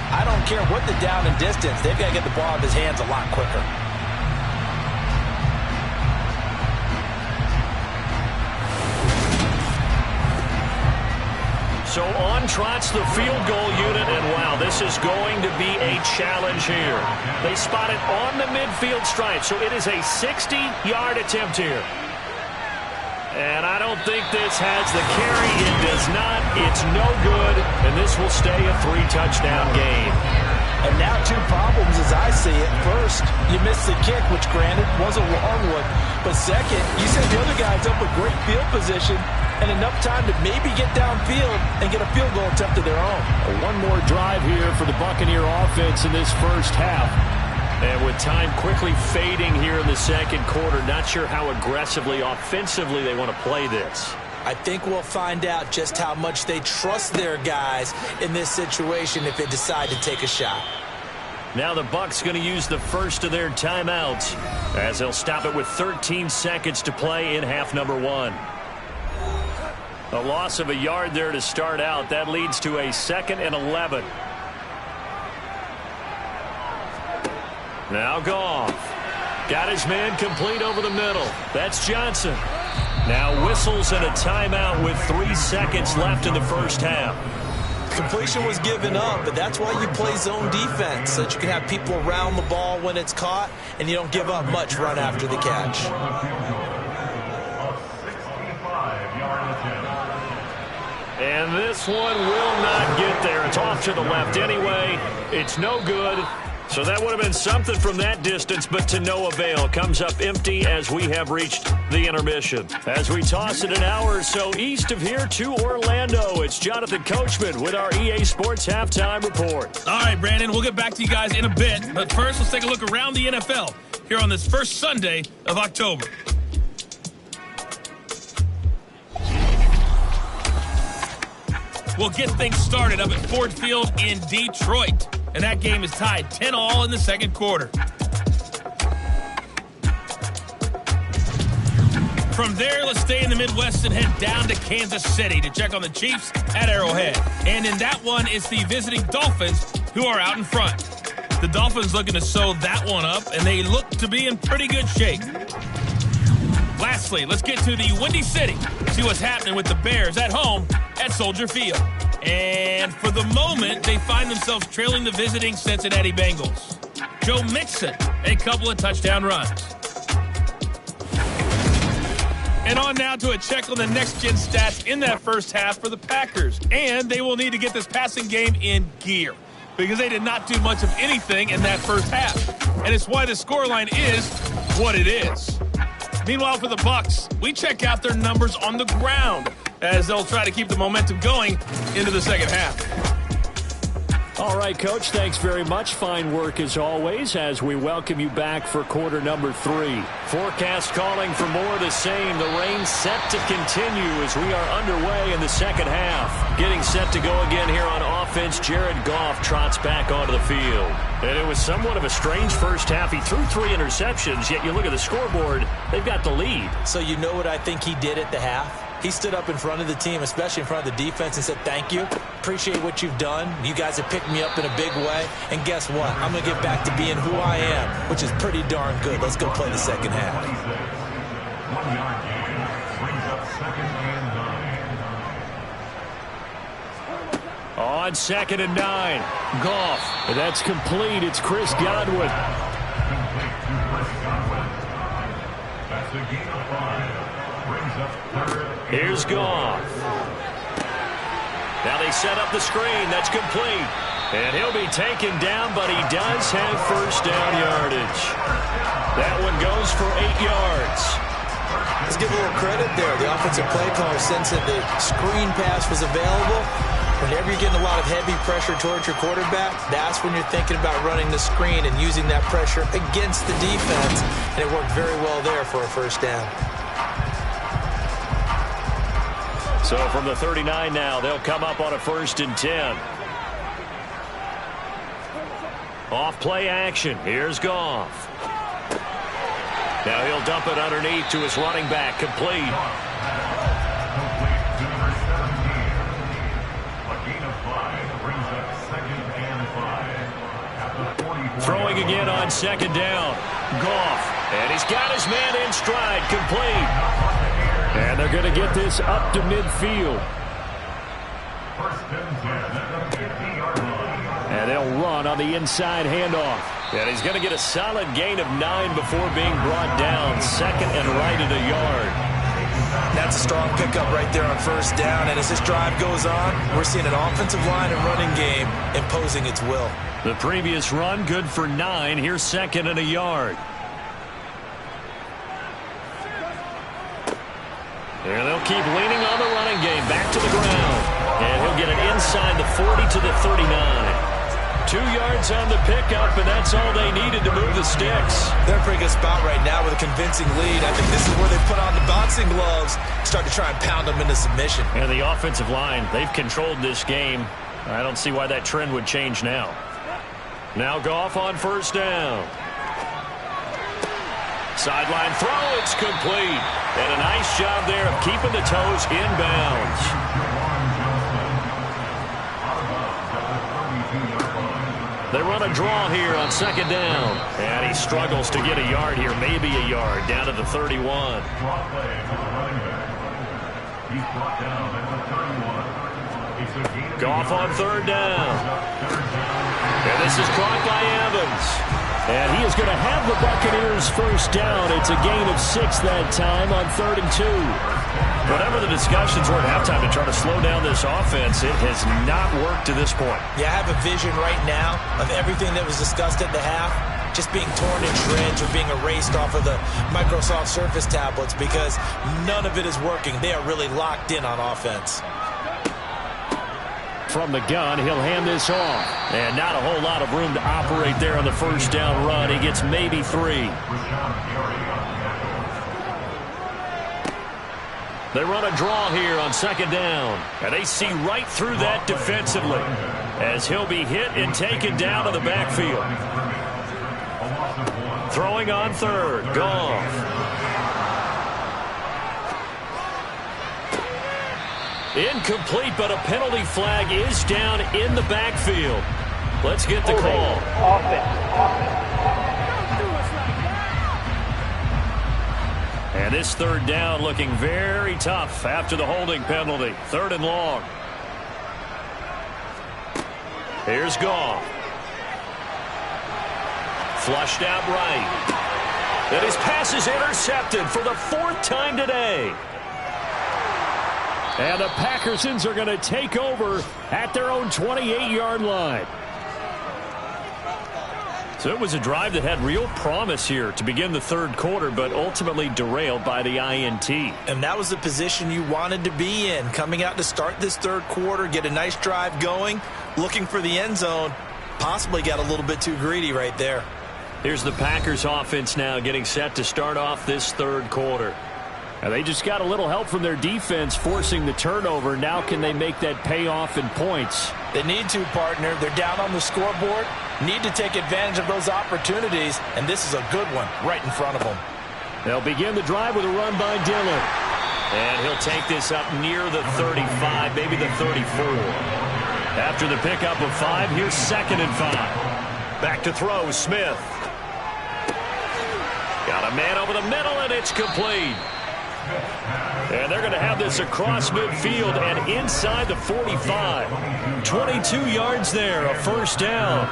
I don't care what the down and distance. They've got to get the ball out of his hands a lot quicker. So on trots the field goal unit, and wow, this is going to be a challenge here. They spot it on the midfield stripe, so it is a 60-yard attempt here. And I don't think this has the carry. It does not. It's no good, and this will stay a 3-touchdown game. And now 2 problems as I see it. First, you missed the kick, which granted was a long one. But second, you set the other guys up with great field position and enough time to maybe get downfield and get a field goal attempt of their own. One more drive here for the Buccaneer offense in this first half. And with time quickly fading here in the second quarter, not sure how aggressively, offensively they want to play this. I think we'll find out just how much they trust their guys in this situation if they decide to take a shot. Now the Bucs going to use the first of their timeouts as they'll stop it with 13 seconds to play in half number 1. A loss of a yard there to start out. That leads to a 2nd and 11. Now Goff. Got his man complete over the middle. That's Johnson. Now whistles and a timeout with 3 seconds left in the first half. Completion was given up, but that's why you play zone defense, so that you can have people around the ball when it's caught, and you don't give up much run after the catch. And this one will not get there. It's off to the left anyway. It's no good. So that would have been something from that distance, but to no avail. Comes up empty as we have reached the intermission. As we toss it an hour or so east of here to Orlando, it's Jonathan Coachman with our EA Sports Halftime Report. All right, Brandon, we'll get back to you guys in a bit. But first, let's take a look around the NFL here on this first Sunday of October. We'll get things started up at Ford Field in Detroit. And that game is tied 10-all in the second quarter. From there, let's stay in the Midwest and head down to Kansas City to check on the Chiefs at Arrowhead. And in that one, it's the visiting Dolphins who are out in front. The Dolphins looking to sew that one up, and they look to be in pretty good shape. Lastly, let's get to the Windy City, see what's happening with the Bears at home at Soldier Field. And for the moment, they find themselves trailing the visiting Cincinnati Bengals. Joe Mixon, a couple of touchdown runs. And on now to a check on the next-gen stats in that first half for the Packers. And they will need to get this passing game in gear because they did not do much of anything in that first half. And it's why the scoreline is what it is. Meanwhile, for the Bucs, we check out their numbers on the ground as they'll try to keep the momentum going into the second half. All right, Coach, thanks very much. Fine work as always as we welcome you back for quarter number 3. Forecast calling for more of the same. The rain set to continue as we are underway in the second half. Getting set to go again here on offense, Jared Goff trots back onto the field. And it was somewhat of a strange first half. He threw 3 interceptions, yet you look at the scoreboard, they've got the lead. So you know what I think he did at the half? He stood up in front of the team, especially in front of the defense, and said, thank you. Appreciate what you've done. You guys have picked me up in a big way. And guess what? I'm going to get back to being who I am, which is pretty darn good. Let's go play the second half. 1 yard gain brings up 2nd and 9. On 2nd and 9. Goff. That's complete. It's Chris Godwin. Complete to Chris Godwin. That's a gain of 5. Brings up 3rd. Here's Goff. Now they set up the screen. That's complete. And he'll be taken down, but he does have first down yardage. That one goes for 8 yards. Let's give a little credit there. The offensive play caller sensed that the screen pass was available. Whenever you're getting a lot of heavy pressure towards your quarterback, that's when you're thinking about running the screen and using that pressure against the defense. And it worked very well there for a first down. So from the 39 now, they'll come up on a 1st and 10. Off play action. Here's Goff. Now he'll dump it underneath to his running back. Complete. Complete to number 17. A gain of 5 brings up 2nd and 5. At the 44. Throwing again on 2nd down. Goff. And he's got his man in stride. Complete. And they're going to get this up to midfield. 1st and 10 at the 50-yard line. And they'll run on the inside handoff. And he's going to get a solid gain of 9 before being brought down. 2nd and right at a yard. That's a strong pickup right there on first down. And as this drive goes on, we're seeing an offensive line and running game imposing its will. The previous run good for 9. Here's 2nd and a yard. And they'll keep leaning on the running game. Back to the ground. And he'll get it inside the 40 to the 39. 2 yards on the pickup, and that's all they needed to move the sticks. They're in a pretty good spot right now with a convincing lead. I think this is where they put on the boxing gloves, start to try and pound them into submission. And the offensive line, they've controlled this game. I don't see why that trend would change now. Now Goff on first down. Sideline throw, it's complete. And a nice job there of keeping the toes inbounds. They run a draw here on second down. And he struggles to get a yard here, maybe a yard, down to the 31. Goff on third down. And this is caught by Evans. And he is going to have the Buccaneers first down. It's a gain of 6 that time on 3rd and 2. Whatever the discussions were at halftime to try to slow down this offense, it has not worked to this point. Yeah, I have a vision right now of everything that was discussed at the half just being torn in shreds or being erased off of the Microsoft Surface tablets because none of it is working. They are really locked in on offense. From the gun, he'll hand this off. And not a whole lot of room to operate there on the first down run. He gets maybe 3. They run a draw here on second down. And they see right through that defensively as he'll be hit and taken down to the backfield. Throwing on third. Goff. Incomplete, but a penalty flag is down in the backfield. Let's get the call. And this third down looking very tough after the holding penalty. 3rd and long. Here's Goff. Flushed out right. And his pass is intercepted for the 4th time today. And the Packersons are going to take over at their own 28-yard line. So it was a drive that had real promise here to begin the 3rd quarter, but ultimately derailed by the INT. And that was the position you wanted to be in, coming out to start this 3rd quarter, get a nice drive going, looking for the end zone. Possibly got a little bit too greedy right there. Here's the Packers offense now getting set to start off this 3rd quarter. And they just got a little help from their defense forcing the turnover. Now can they make that pay off in points? They need to, partner. They're down on the scoreboard. Need to take advantage of those opportunities. And this is a good one right in front of them. They'll begin the drive with a run by Dillon. And he'll take this up near the 35, maybe the 34. After the pickup of 5, here's 2nd and 5. Back to throw, Smith. Got a man over the middle, and it's complete. And they're going to have this across midfield and inside the 45. 22 yards there, a first down.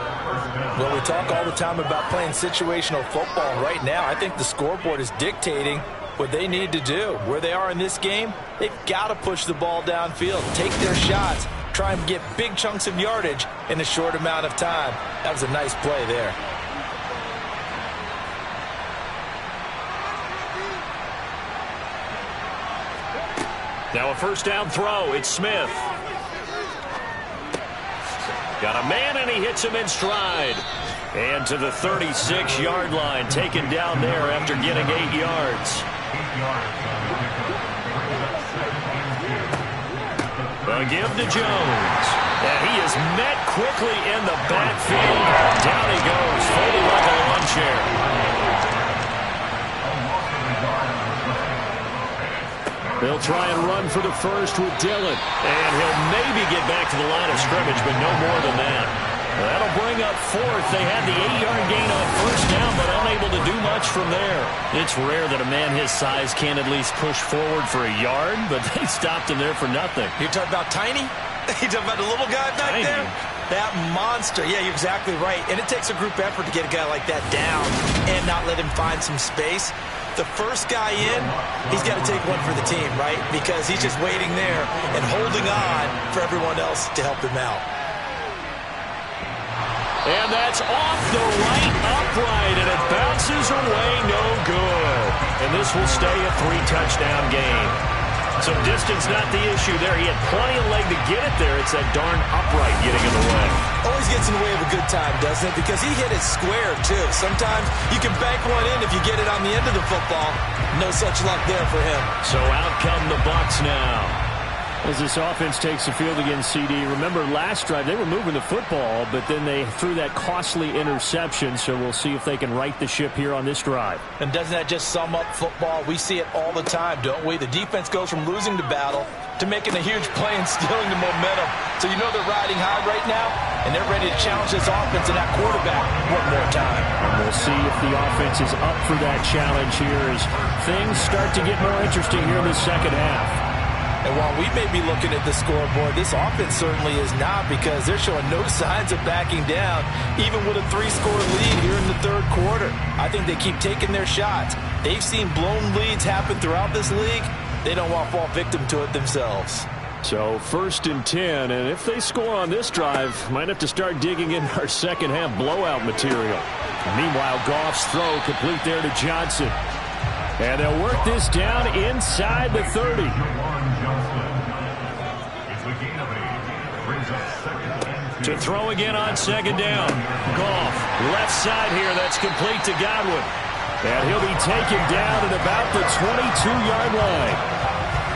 Well, we talk all the time about playing situational football. Right now, I think the scoreboard is dictating what they need to do. Where they are in this game, they've got to push the ball downfield, take their shots, try and get big chunks of yardage in a short amount of time. That was a nice play there. Now a first down throw. It's Smith. Got a man, and he hits him in stride. And to the 36-yard line, taken down there after getting 8 yards. A give to Jones. And he is met quickly in the backfield. Down he goes, folding like a lawn chair. They'll try and run for the first with Dillon. And he'll maybe get back to the line of scrimmage, but no more than that. That'll bring up 4th. They had the 8-yard gain on first down, but unable to do much from there. It's rare that a man his size can at least push forward for a yard, but they stopped him there for nothing. You're talking about Tiny? You talking about the little guy back Tiny. there? That monster. Yeah, you're exactly right. And it takes a group effort to get a guy like that down and not let him find some space. The first guy in, he's got to take one for the team, right? Because he's just waiting there and holding on for everyone else to help him out. And that's off the right upright, and it bounces away no good. And this will stay a 3-touchdown game. So distance not the issue there. He had plenty of leg to get it there. It's that darn upright getting in the way. Always gets in the way of a good time, doesn't it? Because he hit it square, too. Sometimes you can bank one in if you get it on the end of the football. No such luck there for him. So out come the Bucs now. As this offense takes the field against CD, remember last drive they were moving the football, but then they threw that costly interception, so we'll see if they can right the ship here on this drive. And doesn't that just sum up football? We see it all the time, don't we? The defense goes from losing the battle to making a huge play and stealing the momentum. So you know they're riding high right now, and they're ready to challenge this offense and that quarterback one more time. And we'll see if the offense is up for that challenge here as things start to get more interesting here in the second half. And while we may be looking at the scoreboard, this offense certainly is not, because they're showing no signs of backing down, even with a 3-score lead here in the third quarter. I think they keep taking their shots. They've seen blown leads happen throughout this league. They don't want to fall victim to it themselves. So 1st and 10, and if they score on this drive, might have to start digging in our second half blowout material. Meanwhile, Goff's throw complete there to Johnson. And they'll work this down inside the 30. To throw again on second down. Goff, left side here. That's complete to Godwin. And he'll be taken down at about the 22-yard line.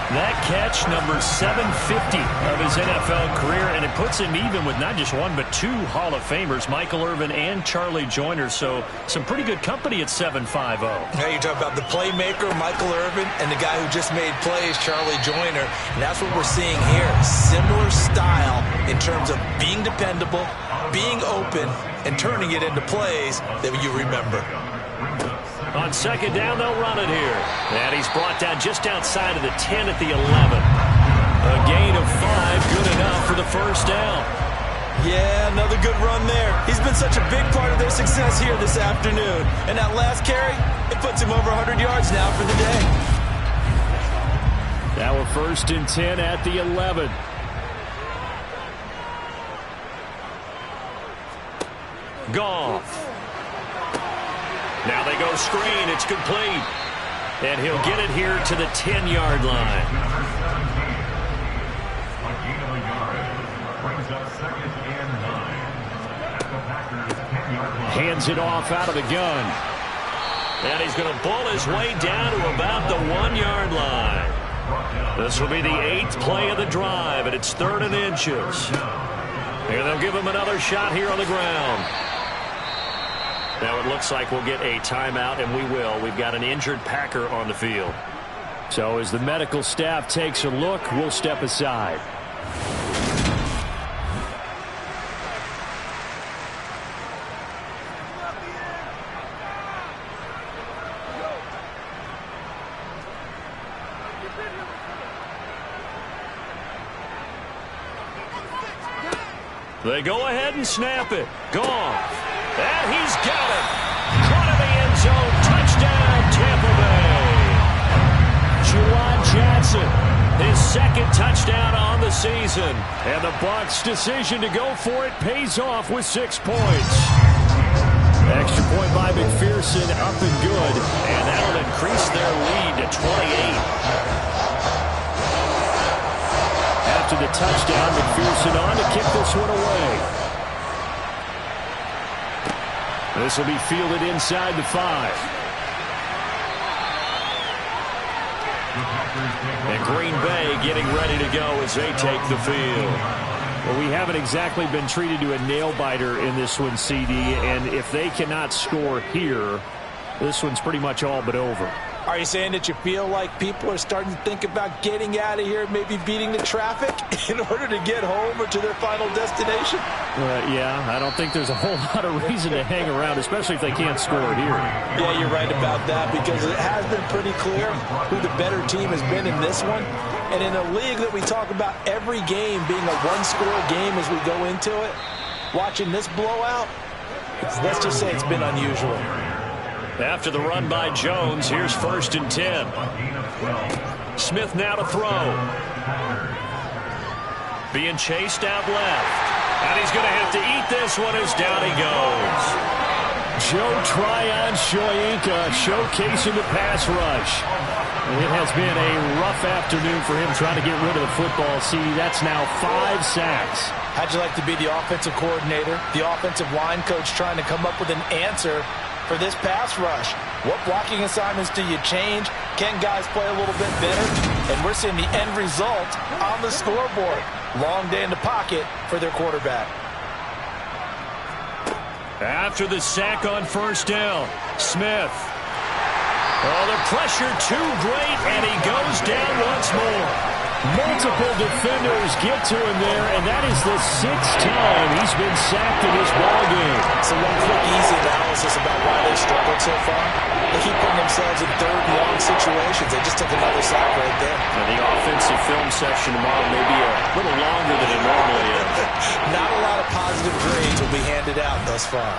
That catch, number 750 of his NFL career, and it puts him even with not just one but 2 Hall of Famers, Michael Irvin and Charlie Joyner. So some pretty good company at 750. Now you talk about the playmaker, Michael Irvin, and the guy who just made plays, Charlie Joyner. And that's what we're seeing here. Similar style in terms of being dependable, being open, and turning it into plays that you remember. On second down, they'll run it here. And he's brought down just outside of the 10 at the 11. A gain of 5, good enough for the first down. Yeah, another good run there. He's been such a big part of their success here this afternoon. And that last carry, it puts him over 100 yards now for the day. Now we're 1st and 10 at the 11. Goff. Now they go screen. It's complete. And he'll get it here to the 10-yard line. Hands it off out of the gun. And he's going to bull his way down to about the 1-yard line. This will be the 8th play of the drive, and it's 3rd and inches. And they'll give him another shot here on the ground. Now it looks like we'll get a timeout, and we will. We've got an injured Packer on the field. So as the medical staff takes a look, we'll step aside. They go ahead and snap it. Goff. And he's got it. Caught in the end zone. Touchdown, Tampa Bay. Juwan Johnson, his 2nd touchdown on the season. And the Bucs' decision to go for it pays off with 6 points. Extra point by McPherson, up and good. And that'll increase their lead to 28. After the touchdown, McPherson on to kick this one away. This will be fielded inside the 5. And Green Bay getting ready to go as they take the field. Well, we haven't exactly been treated to a nail-biter in this one, CD, and if they cannot score here, this one's pretty much all but over. Are you saying that you feel like people are starting to think about getting out of here, maybe beating the traffic in order to get home or to their final destination? Yeah, I don't think there's a whole lot of reason to hang around, especially if they can't score here. Yeah, you're right about that, because it has been pretty clear who the better team has been in this one. And in a league that we talk about every game being a one-score game as we go into it, watching this blowout, let's just say it's been unusual. After the run by Jones, here's 1st and 10. Smith now to throw. Being chased out left. And he's going to have to eat this one as down he goes. Joe Tryon Shoyinka showcasing the pass rush. It has been a rough afternoon for him trying to get rid of the football. See, that's now 5 sacks. How'd you like to be the offensive coordinator, the offensive line coach trying to come up with an answer for this pass rush? What blocking assignments do you change? Can guys play a little bit better? And we're seeing the end result on the scoreboard. Long day in the pocket for their quarterback. After the sack on first down, Smith. Oh, the pressure too great, and he goes down once more. Multiple defenders get to him there, and that is the 6th time he's been sacked in this ballgame. So one quick, easy analysis about why they've struggled so far. They keep putting themselves in 3rd and long situations. They just took another sack right there. And the offensive film session tomorrow may be a little longer than it normally is. Not a lot of positive grades will be handed out thus far.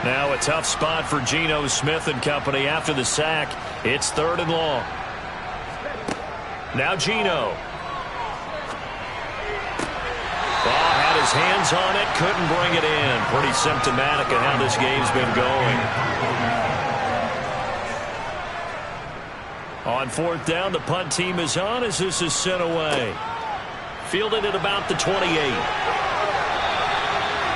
Now a tough spot for Geno Smith and company after the sack. It's 3rd and long. Now Geno. Ball had his hands on it, couldn't bring it in. Pretty symptomatic of how this game's been going. On 4th down, the punt team is on as this is sent away. Fielded at about the 28.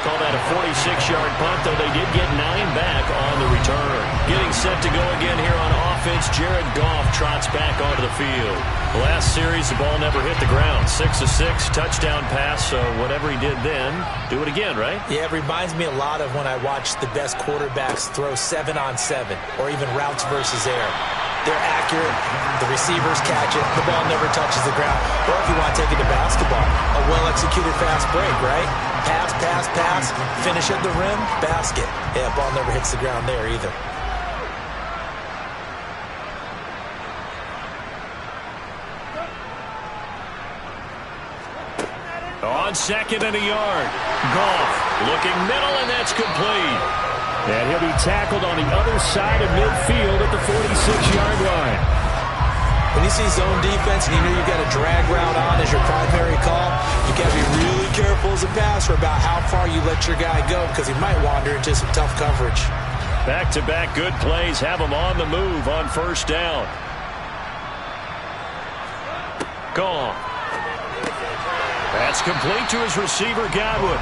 Call that a 46-yard punt, though they did get 9 back on the return. Getting set to go again here on offense, Jared Goff trots back onto the field. The last series, the ball never hit the ground. 6 of 6, touchdown pass, so whatever he did then, do it again, right? Yeah, it reminds me a lot of when I watch the best quarterbacks throw 7-on-7 or even routes versus air. They're accurate. The receivers catch it. The ball never touches the ground. Or if you want to take it to basketball, a well-executed fast break, right? Pass, pass, pass. Finish at the rim, basket. Yeah, ball never hits the ground there either. On 2nd and a yard. Goff looking middle, and that's complete. And he'll be tackled on the other side of midfield at the 46-yard line. When you see zone defense and you know you've got a drag route on as your primary call, you've got to be really careful as a passer about how far you let your guy go because he might wander into some tough coverage. Back-to-back good plays have him on the move on 1st down. Gone. That's complete to his receiver, Godwin.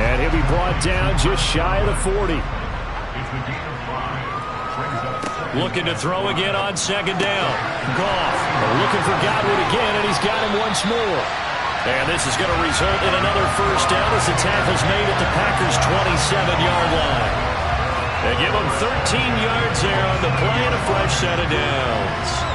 And he'll be brought down just shy of the 40. Looking to throw again on 2nd down. Goff looking for Godwin again, and he's got him once more. And this is going to result in another 1st down as the tackle's made at the Packers' 27-yard line. They give him 13 yards there on the play and a fresh set of downs.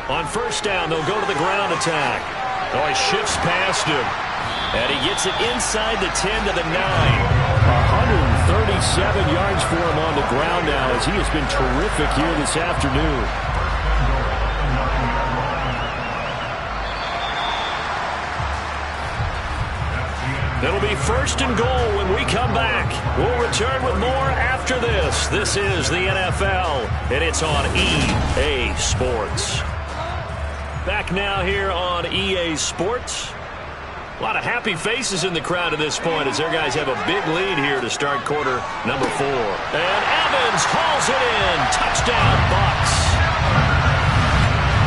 On 1st down, they'll go to the ground attack. Oh, he shifts past him. And he gets it inside the 10 to the 9. 137 yards for him on the ground now as he has been terrific here this afternoon. It'll be 1st and goal when we come back. We'll return with more after this. This is the NFL, and it's on EA Sports. Back now here on EA Sports. A lot of happy faces in the crowd at this point as their guys have a big lead here to start quarter number 4. And Evans hauls it in. Touchdown, Bucs.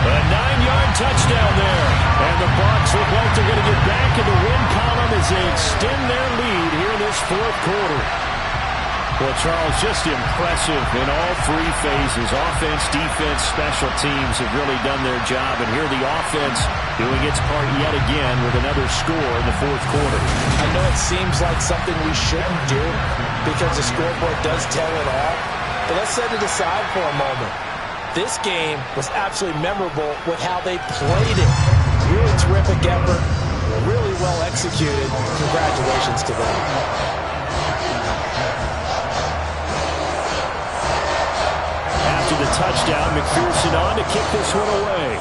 A 9-yard touchdown there. And the Bucs look like they're going to get back in the win column as they extend their lead here in this 4th quarter. Well, Charles, just impressive in all 3 phases. Offense, defense, special teams have really done their job. And here the offense doing its part yet again with another score in the 4th quarter. I know it seems like something we shouldn't do because the scoreboard does tell it all. But let's set it aside for a moment. This game was absolutely memorable with how they played it. Really terrific effort. Really well executed. Congratulations to them. After the touchdown, McPherson on to kick this one away.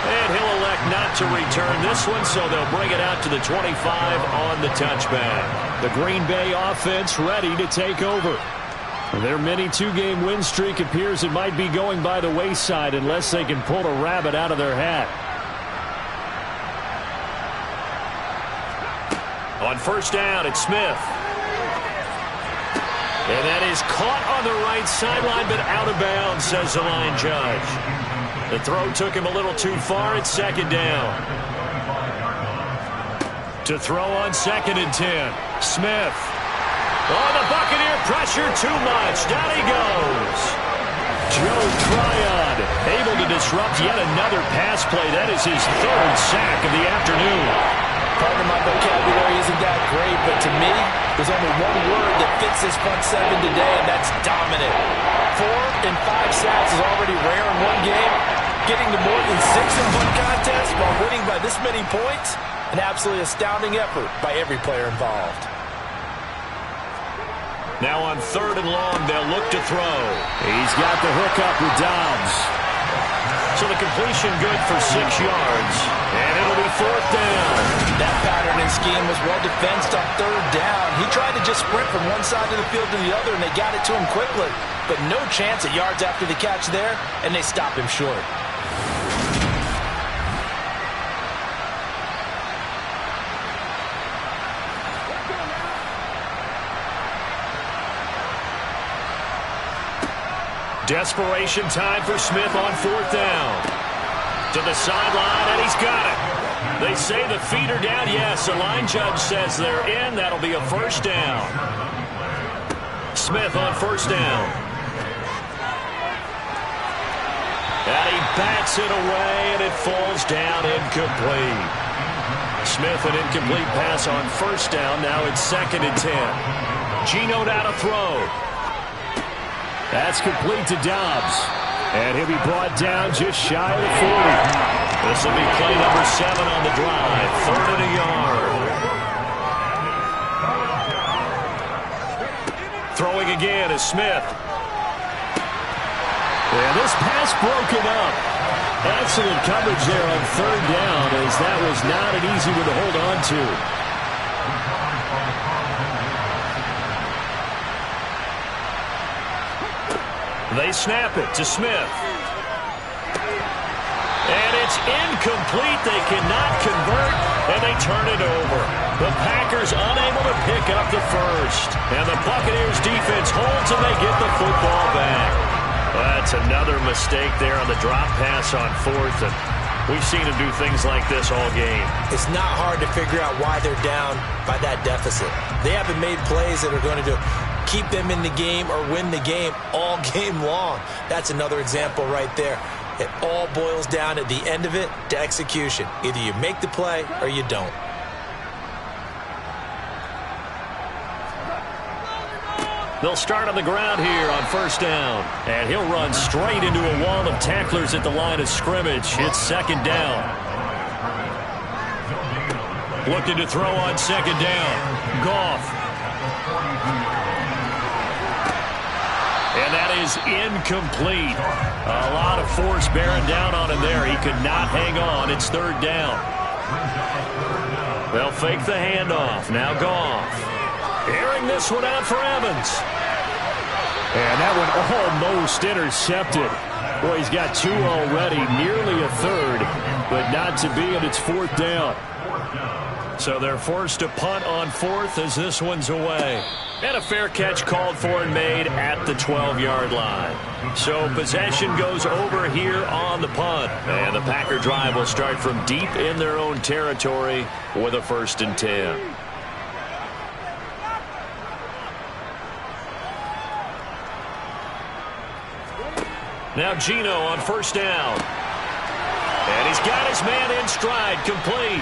And he'll elect not to return this one, so they'll bring it out to the 25 on the touchback. The Green Bay offense ready to take over. Their mini two-game win streak appears it might be going by the wayside unless they can pull a rabbit out of their hat. On first down, it's Smith. And that is caught on the right sideline, but out of bounds, says the line judge. The throw took him a little too far. It's second down. To throw on 2nd and 10. Smith. Oh, the Buccaneer pressure too much. Down he goes. Joe Tryon able to disrupt yet another pass play. That is his 3rd sack of the afternoon. Part of my vocabulary isn't that great, but to me, there's only one word that fits this front seven today, and that's dominant. 4 and 5 sacks is already rare in one game. Getting to more than 6 in one contest while winning by this many points, an absolutely astounding effort by every player involved. Now on 3rd and long, they'll look to throw. He's got the hook up with Dobbs. So the completion good for 6 yards. And it'll be 4th down. That pattern and scheme was well defensed on 3rd down. He tried to just sprint from one side of the field to the other, and they got it to him quickly. But no chance at yards after the catch there, and they stop him short. Desperation time for Smith on 4th down. To the sideline, and he's got it. They say the feet are down. Yes, the line judge says they're in. That'll be a 1st down. Smith on 1st down. And he bats it away, and it falls down incomplete. Smith, an incomplete pass on 1st down. Now it's 2nd and 10. Geno now to throw. That's complete to Dobbs. And he'll be brought down just shy of the 40. This will be play number 7 on the drive. 3rd and a yard. Throwing again is Smith. And this pass broken up. Excellent coverage there on 3rd down, as that was not an easy one to hold on to. They snap it to Smith. And it's incomplete. They cannot convert, and they turn it over. The Packers unable to pick up the first. And the Buccaneers defense holds, and they get the football back. That's another mistake there on the drop pass on 4th. And we've seen them do things like this all game. It's not hard to figure out why they're down by that deficit. They haven't made plays that are going to keep them in the game or win the game all game long. That's another example right there. It all boils down at the end of it to execution. Either you make the play or you don't. They'll start on the ground here on 1st down. And he'll run straight into a wall of tacklers at the line of scrimmage. It's 2nd down. Looking to throw on 2nd down. Goff. And that is incomplete. A lot of force bearing down on him there. He could not hang on. It's 3rd down. They'll fake the handoff. Now Goff. Airing this one out for Evans. And that one almost intercepted. Boy, he's got 2 already. Nearly a 3rd, but not to be, and it's 4th down. So they're forced to punt on 4th as this one's away. And a fair catch called for and made at the 12-yard line. So possession goes over here on the punt. And the Packer drive will start from deep in their own territory with a 1st and 10. Now Geno on 1st down. And he's got his man in stride, complete.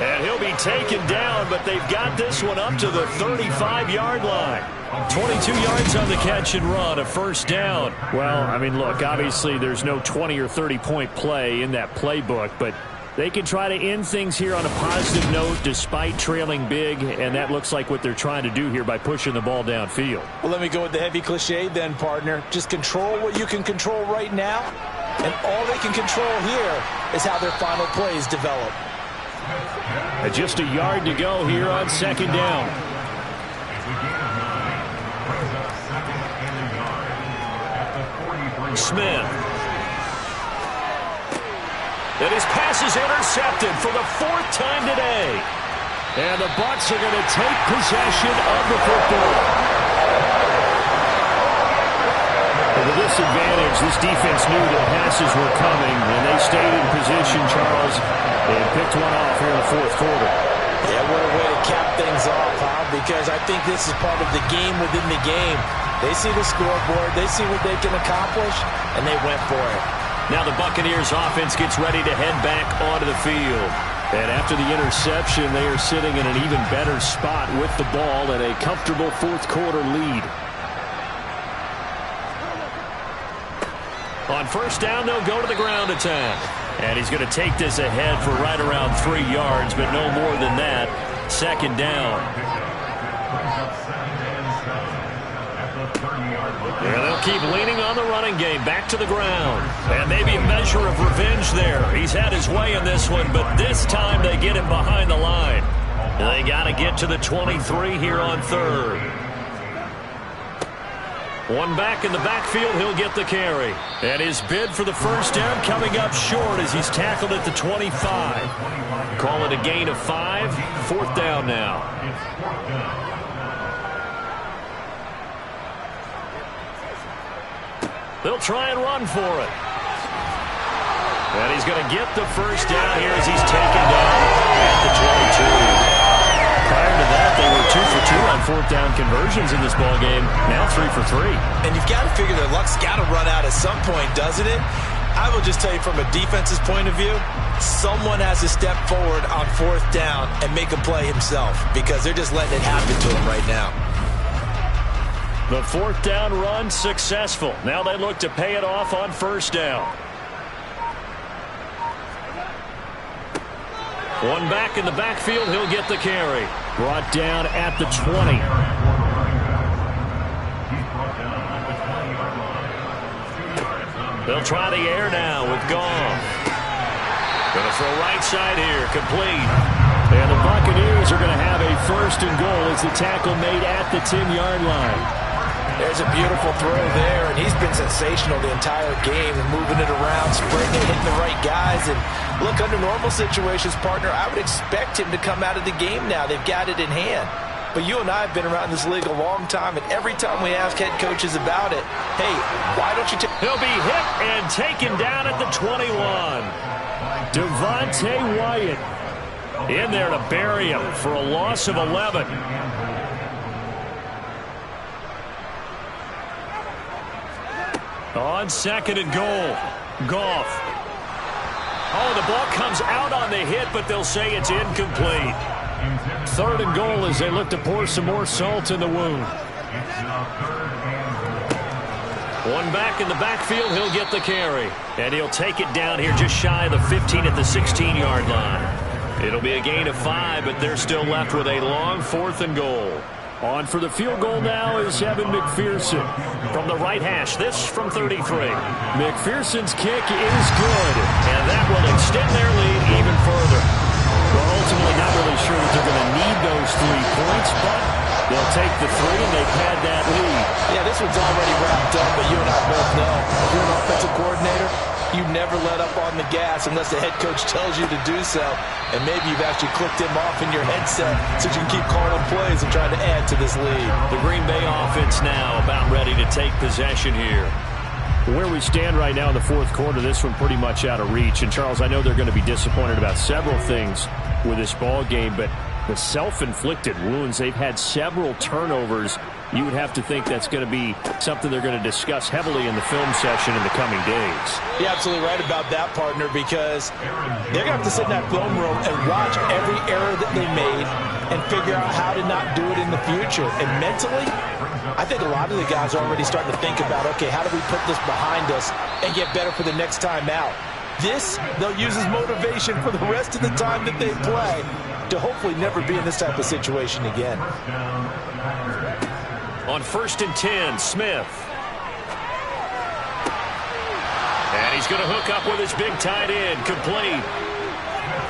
And he'll be taken down, but they've got this one up to the 35-yard line. 22 yards on the catch and run, a 1st down. Well, I mean, look, obviously there's no 20 or 30-point play in that playbook, but they can try to end things here on a positive note despite trailing big, and that looks like what they're trying to do here by pushing the ball downfield. Well, let me go with the heavy cliche then, partner. Just control what you can control right now And all they can control here is how their final plays develop. Just a yard to go here on second down. Smith. And his pass is intercepted for the 4th time today. And the Bucs are going to take possession of the football. And with this advantage, this defense knew that passes were coming, and they stayed in position, Charles, and picked one off here in the 4th quarter. Yeah, what a way to cap things off, huh? Because I think this is part of the game within the game. They see the scoreboard, they see what they can accomplish, and they went for it. Now the Buccaneers offense gets ready to head back onto the field. And after the interception, they are sitting in an even better spot with the ball and a comfortable 4th quarter lead. On first down, they'll go to the ground attack. And he's going to take this ahead for right around 3 yards, but no more than that. Second down. And they'll keep leaning on the running game, back to the ground. And maybe a measure of revenge there. He's had his way in this one, but this time they get him behind the line. They got to get to the 23 here on 3rd. One back in the backfield, he'll get the carry. And his bid for the first down coming up short as he's tackled at the 25. Call it a gain of 5. 4th down now. They'll try and run for it. And he's going to get the first down here as he's taken down at the 22. Prior to that, they were 2 for 2 on 4th down conversions in this ballgame. Now 3 for 3. And you've got to figure their luck's got to run out at some point, doesn't it? I will just tell you from a defense's point of view, someone has to step forward on 4th down and make a play himself because they're just letting it happen to him right now. The 4th down run successful. Now they look to pay it off on first down. One back in the backfield, he'll get the carry. Brought down at the 20. They'll try the air now with Goff. Going to throw right side here, complete. And the Buccaneers are going to have a 1st and goal as the tackle made at the 10-yard line. There's a beautiful throw there, and he's been sensational the entire game and moving it around, spreading it, hitting the right guys. And look, under normal situations, partner, I would expect him to come out of the game now. They've got it in hand. But you and I have been around this league a long time, and every time we ask head coaches about it, hey, why don't you take... He'll be hit and taken down at the 21. Devontae Wyatt in there to bury him for a loss of 11. On 2nd and goal, Goff. Oh, the ball comes out on the hit, but they'll say it's incomplete. 3rd and goal as they look to pour some more salt in the wound. One back in the backfield, he'll get the carry. And he'll take it down here just shy of the 15 at the 16-yard line. It'll be a gain of 5, but they're still left with a long 4th and goal. On for the field goal now is Evan McPherson. From the right hash, this from 33. McPherson's kick is good. And that will extend their lead even further. Well, ultimately not really sure that they're going to need those 3 points, but they'll take the 3 and they pad that lead. Yeah, this one's already wrapped up, but you and I both know if you're an offensive coordinator, you never let up on the gas unless the head coach tells you to do so. And maybe you've actually clicked him off in your headset so you can keep calling plays and trying to add to this lead. The Green Bay offense now about ready to take possession here. Where we stand right now in the 4th quarter, this one pretty much out of reach. And, Charles, I know they're going to be disappointed about several things with this ball game, but the self-inflicted wounds, they've had several turnovers. You would have to think that's going to be something they're going to discuss heavily in the film session in the coming days. You're absolutely right about that, partner, because they're going to have to sit in that film room and watch every error that they made and figure out how to not do it in the future. And mentally, I think a lot of the guys are already starting to think about, okay, how do we put this behind us and get better for the next time out? This, they'll use as motivation for the rest of the time that they play to hopefully never be in this type of situation again. On 1st and 10, Smith. And he's going to hook up with his big tight end. Complete.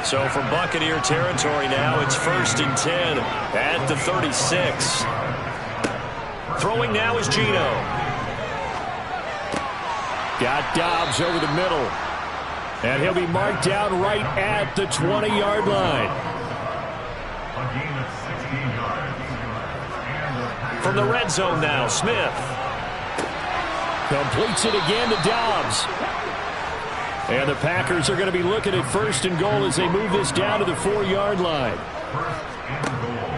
So from Buccaneer territory now, it's 1st and 10 at the 36. Throwing now is Gino. Got Dobbs over the middle. And he'll be marked down right at the 20-yard line. From the red zone now, Smith. Completes it again to Dobbs. And the Packers are going to be looking at 1st and goal as they move this down to the 4-yard line.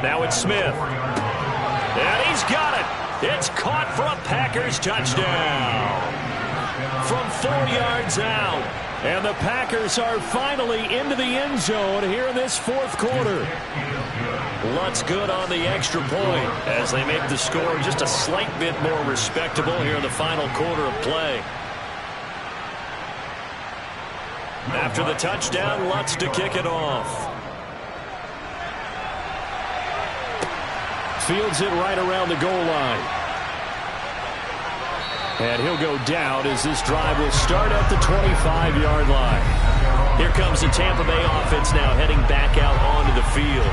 Now it's Smith. And he's got it. It's caught for a Packers touchdown. From 4 yards out. And the Packers are finally into the end zone here in this 4th quarter. Lutz good on the extra point as they make the score just a slight bit more respectable here in the final quarter of play. After the touchdown, Lutz to kick it off. Fields it right around the goal line. And he'll go down as this drive will start at the 25-yard line. Here comes the Tampa Bay offense now heading back out onto the field.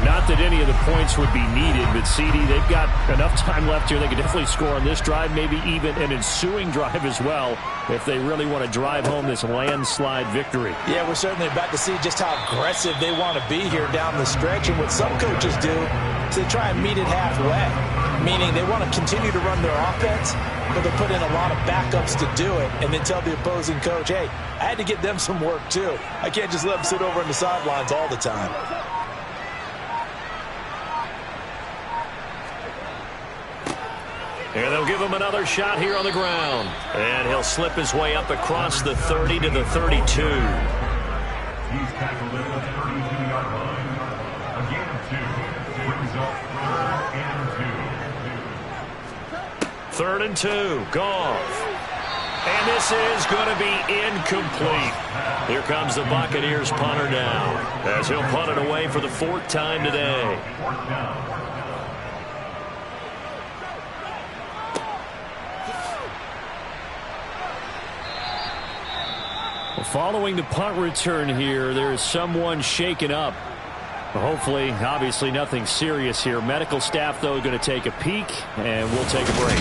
Not that any of the points would be needed, but CD, they've got enough time left here. They could definitely score on this drive, maybe even an ensuing drive as well, if they really want to drive home this landslide victory. Yeah, we're certainly about to see just how aggressive they want to be here down the stretch. And what some coaches do is they try and meet it halfway, meaning they want to continue to run their offense, but they'll put in a lot of backups to do it and then tell the opposing coach, hey, I had to get them some work too. I can't just let them sit over on the sidelines all the time. And they'll give him another shot here on the ground. And he'll slip his way up across the 30 to the 32. He's tackled at the 32-yard line. A gain of 2 brings up 3rd and 2. 3rd and 2. Goff. And this is going to be incomplete. Here comes the Buccaneers punter now, as he'll punt it away for the 4th time today. Following the punt return here, there is someone shaken up. Hopefully, obviously nothing serious here. Medical staff, though, going to take a peek, and we'll take a break.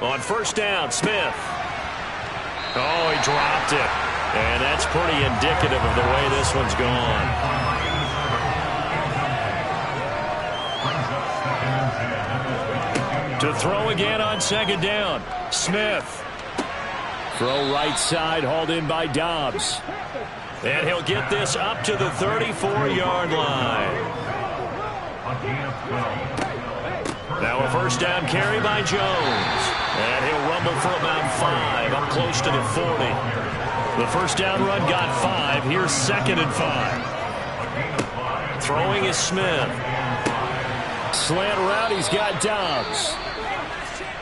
On 1st down, Smith. Oh, he dropped it. And that's pretty indicative of the way this one's gone. To throw again on 2nd down. Smith. Throw right side, hauled in by Dobbs. And he'll get this up to the 34-yard line. Now a 1st down carry by Jones. And he'll rumble for about 5, up close to the 40. The 1st down run got 5. Here's 2nd and 5. Throwing is Smith. Slant route, he's got Dobbs.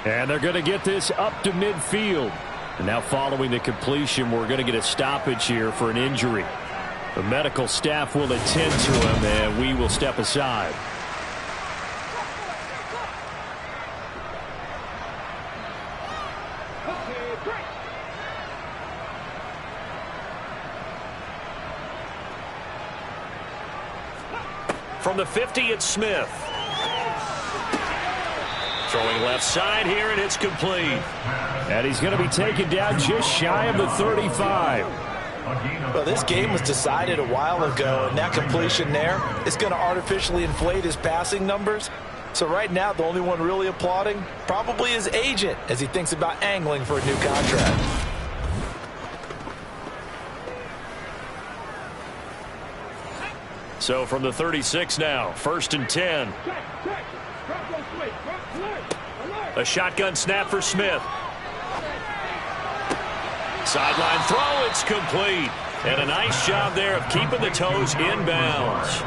And they're going to get this up to midfield. And now following the completion, we're going to get a stoppage here for an injury. The medical staff will attend to him, and we will step aside. From the 50, it's Smith. Throwing left side here, and it's complete. And he's going to be taken down just shy of the 35. Well, this game was decided a while ago, and that completion there is going to artificially inflate his passing numbers. So right now, the only one really applauding probably his agent as he thinks about angling for a new contract. So from the 36 now, 1st and 10. A shotgun snap for Smith. Sideline throw, it's complete. And a nice job there of keeping the toes inbounds.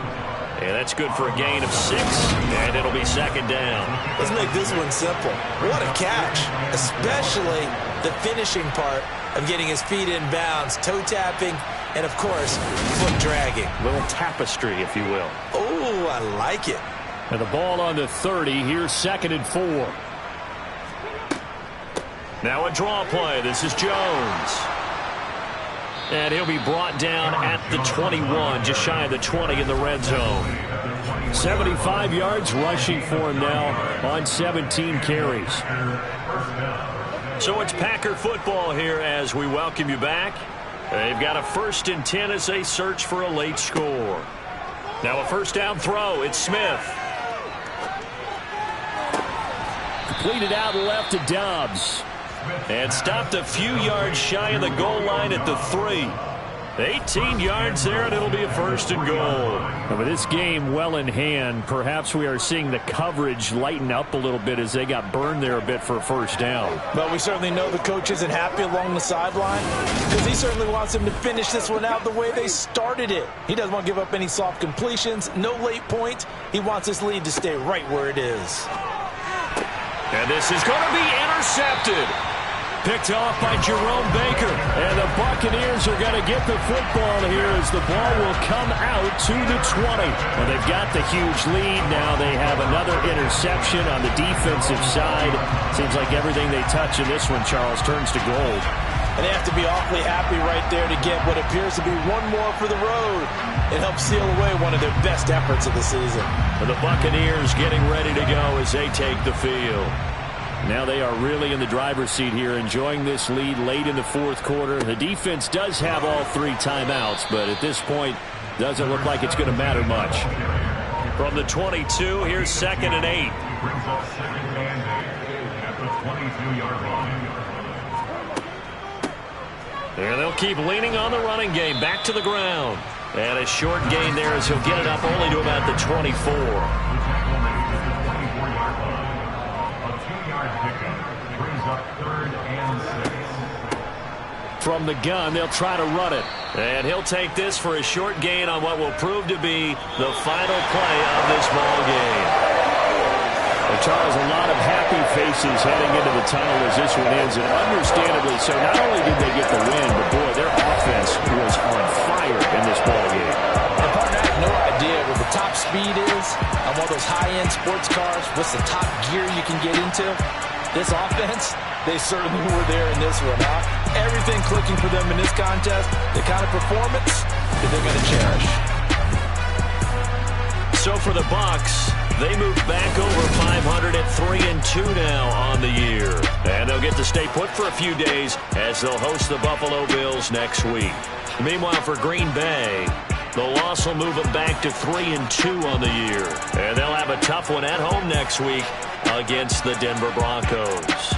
And that's good for a gain of 6, and it'll be 2nd down. Let's make this one simple. What a catch, especially the finishing part of getting his feet in bounds, toe tapping, and, of course, foot dragging. Little tapestry, if you will. Oh, I like it. And the ball on the 30. Here's 2nd and 4. Now a draw play. This is Jones. And he'll be brought down at the 21, just shy of the 20 in the red zone. 75 yards rushing for him now on 17 carries. So it's Packer football here as we welcome you back. They've got a 1st and 10 as they search for a late score. Now a first down throw. It's Smith. Completed out left to Dobbs. And stopped a few yards shy of the goal line at the 3. 18 yards there, and it'll be a 1st and goal. And with this game well in hand, perhaps we are seeing the coverage lighten up a little bit as they got burned there a bit for a first down. But we certainly know the coach isn't happy along the sideline because he certainly wants them to finish this one out the way they started it. He doesn't want to give up any soft completions, no late points. He wants his lead to stay right where it is. And this is going to be intercepted. Picked off by Jerome Baker. And the Buccaneers are going to get the football here as the ball will come out to the 20. Well, they've got the huge lead. Now they have another interception on the defensive side. Seems like everything they touch in this one, Charles, turns to gold. And they have to be awfully happy right there to get what appears to be one more for the road. It helps seal away one of their best efforts of the season. And the Buccaneers getting ready to go as they take the field. Now they are really in the driver's seat here, enjoying this lead late in the 4th quarter. The defense does have all 3 timeouts, but at this point, doesn't look like it's going to matter much. From the 22, here's 2nd and 8. Brings up 2nd and 8 at the 22-yard line. And they'll keep leaning on the running game. Back to the ground. And a short gain there as he'll get it up only to about the 24. From the gun, they'll try to run it. And he'll take this for a short gain on what will prove to be the final play of this ball game. And Charles, a lot of happy faces heading into the tunnel as this one ends, and understandably so. Not only did they get the win, but boy, their offense was on fire in this ball game. And partner, I have no idea what the top speed is on one of those high-end sports cars. What's the top gear you can get into? This offense, they certainly were there in this one, huh? Everything clicking for them in this contest, the kind of performance that they're going to cherish. So for the Bucs, they move back over 500 at 3-2 now on the year. And they'll get to stay put for a few days as they'll host the Buffalo Bills next week. Meanwhile, for Green Bay, the loss will move them back to 3-2 on the year. And they'll have a tough one at home next week against the Denver Broncos.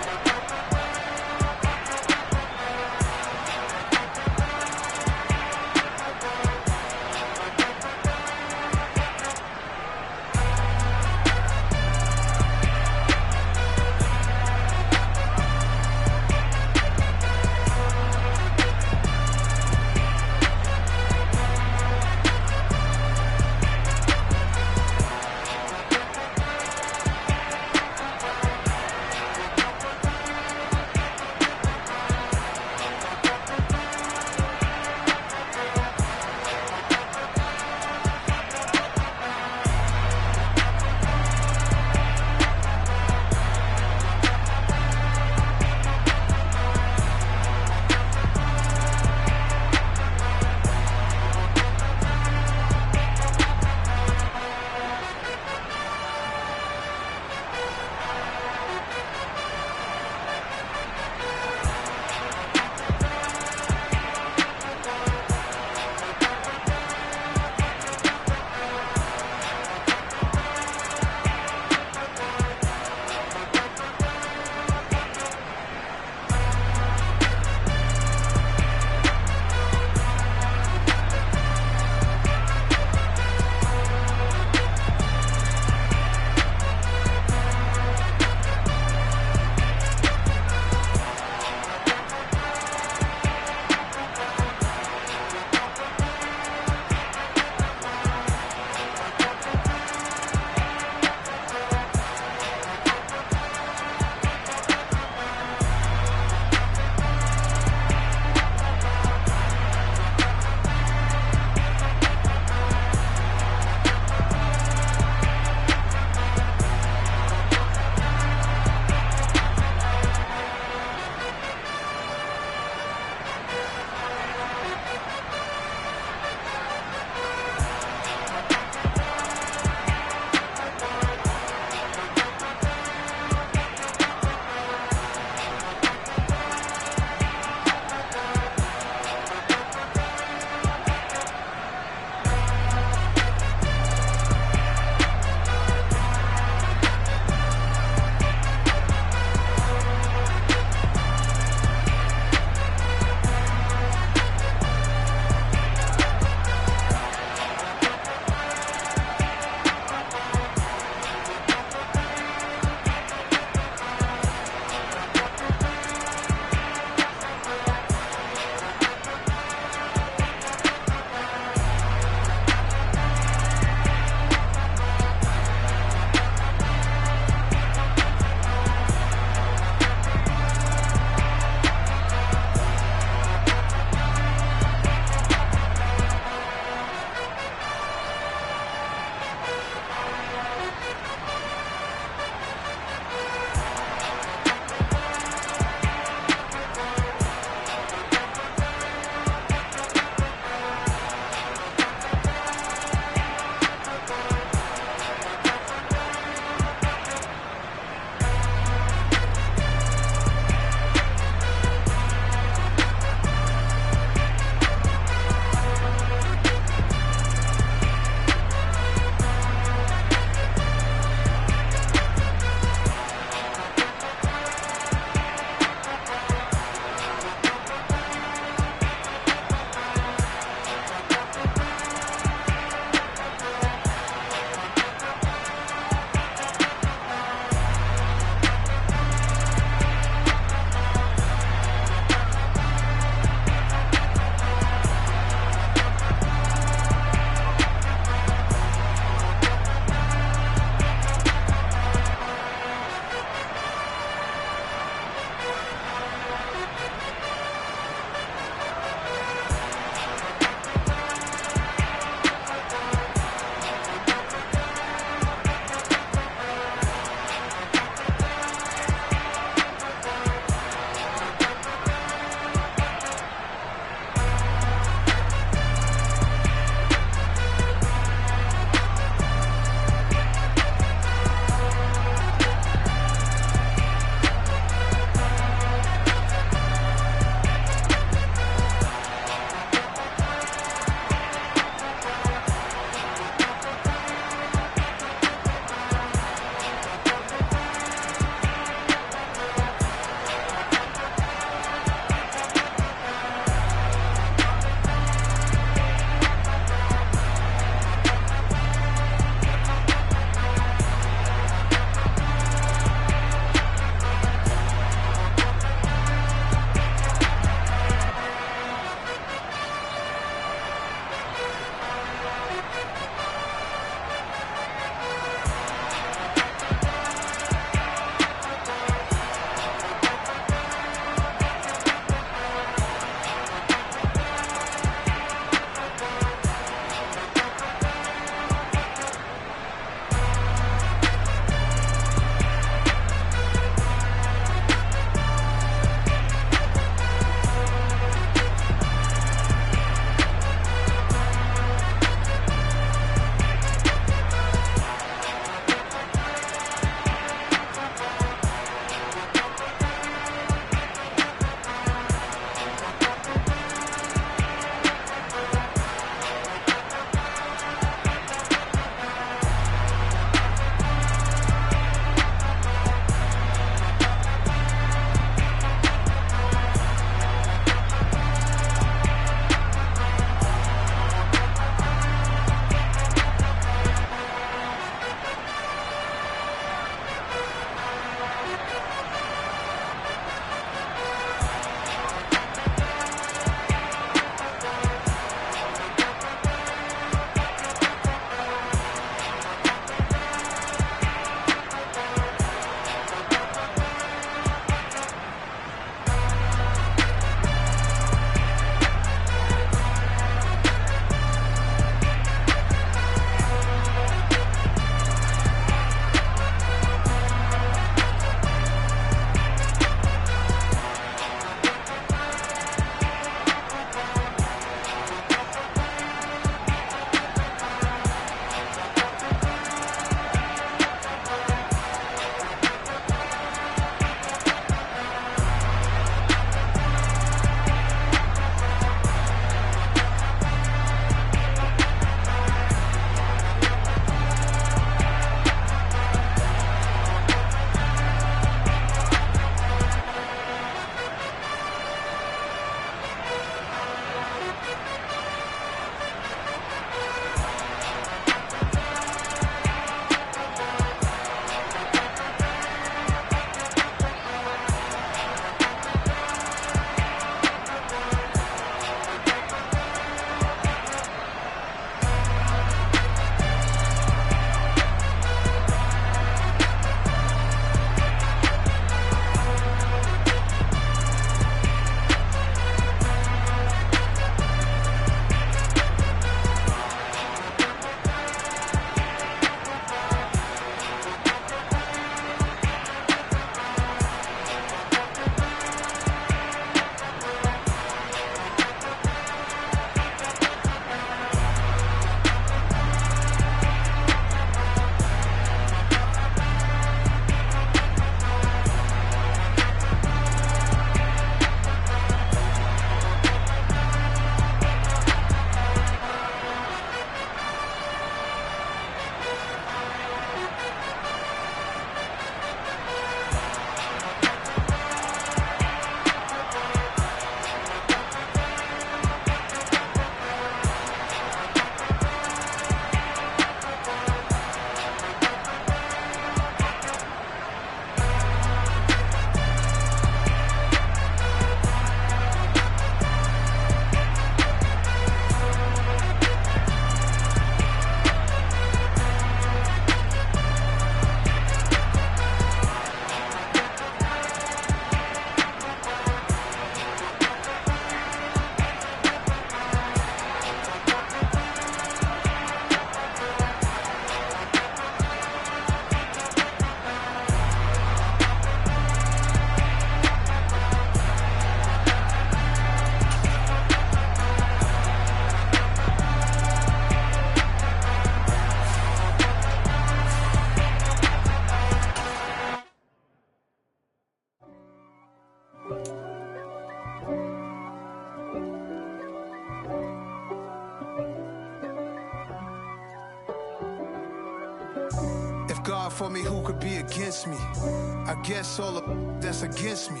for me, who could be against me? I guess all the that's against me.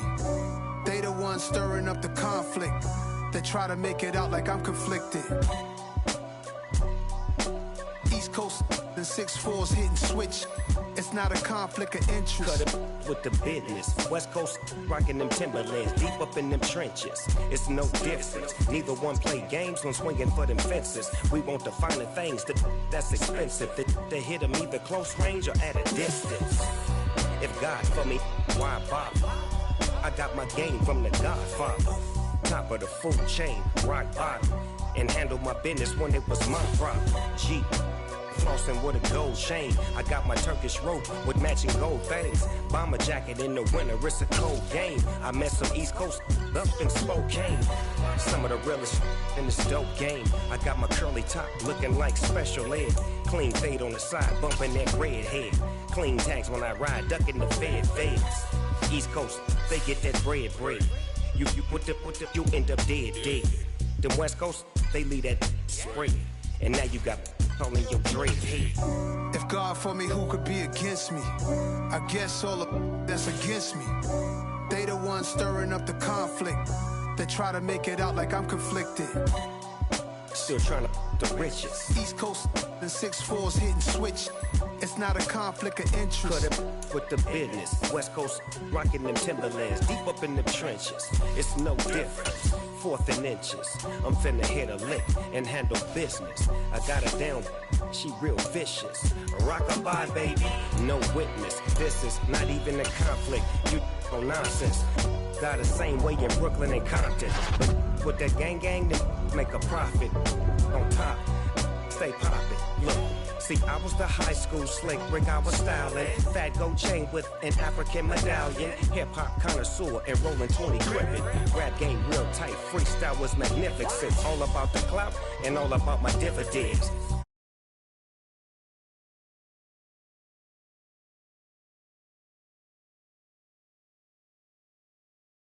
They the ones stirring up the conflict. They try to make it out like I'm conflicted. East Coast and 6'4's hitting switch. It's not a conflict of interest. Cut it with the business. West Coast rocking them Timberlands, deep up in them trenches. It's no difference. Neither one play games when swinging for them fences. We want the finer things that's expensive. They hit them either close range or at a distance. If God for me, why bother? I got my game from the Godfather. Top of the food chain, rock bottom. And handle my business when it was my problem. G. Flossing with a gold chain. I got my Turkish rope with matching gold things. Bomber jacket in the winter, it's a cold game. I met some East Coast up in Spokane. Some of the realest in this dope game. I got my curly top looking like special ed. Clean fade on the side, bumping that red head. Clean tags when I ride, ducking the feds. East Coast, they get that bread. You end up dead. Them West Coast, they leave that spread. And now you got only your dread head. If God for me, who could be against me? I guess all the that's against me. They the ones stirring up the conflict. They try to make it out like I'm conflicted. Still trying to the riches. East Coast and 6'4's hitting switch. It's not a conflict of interest. Cut it with the business. West Coast rocking them Timberlands, deep up in the trenches. It's no difference. 4th and inches. I'm finna hit a lick and handle business. I got her down, she real vicious. Rock-a-bye, baby, no witness. This is not even a conflict. You on nonsense. Got the same way in Brooklyn and Compton. But with that gang, then make a profit. On top, stay poppin'. Look. See, I was the high school slick Rick, I was styling. Fat gold chain with an African medallion. Hip-hop connoisseur and rolling 20 crippin'. Rap game real tight, freestyle was magnificent. All about the clout and all about my dividends.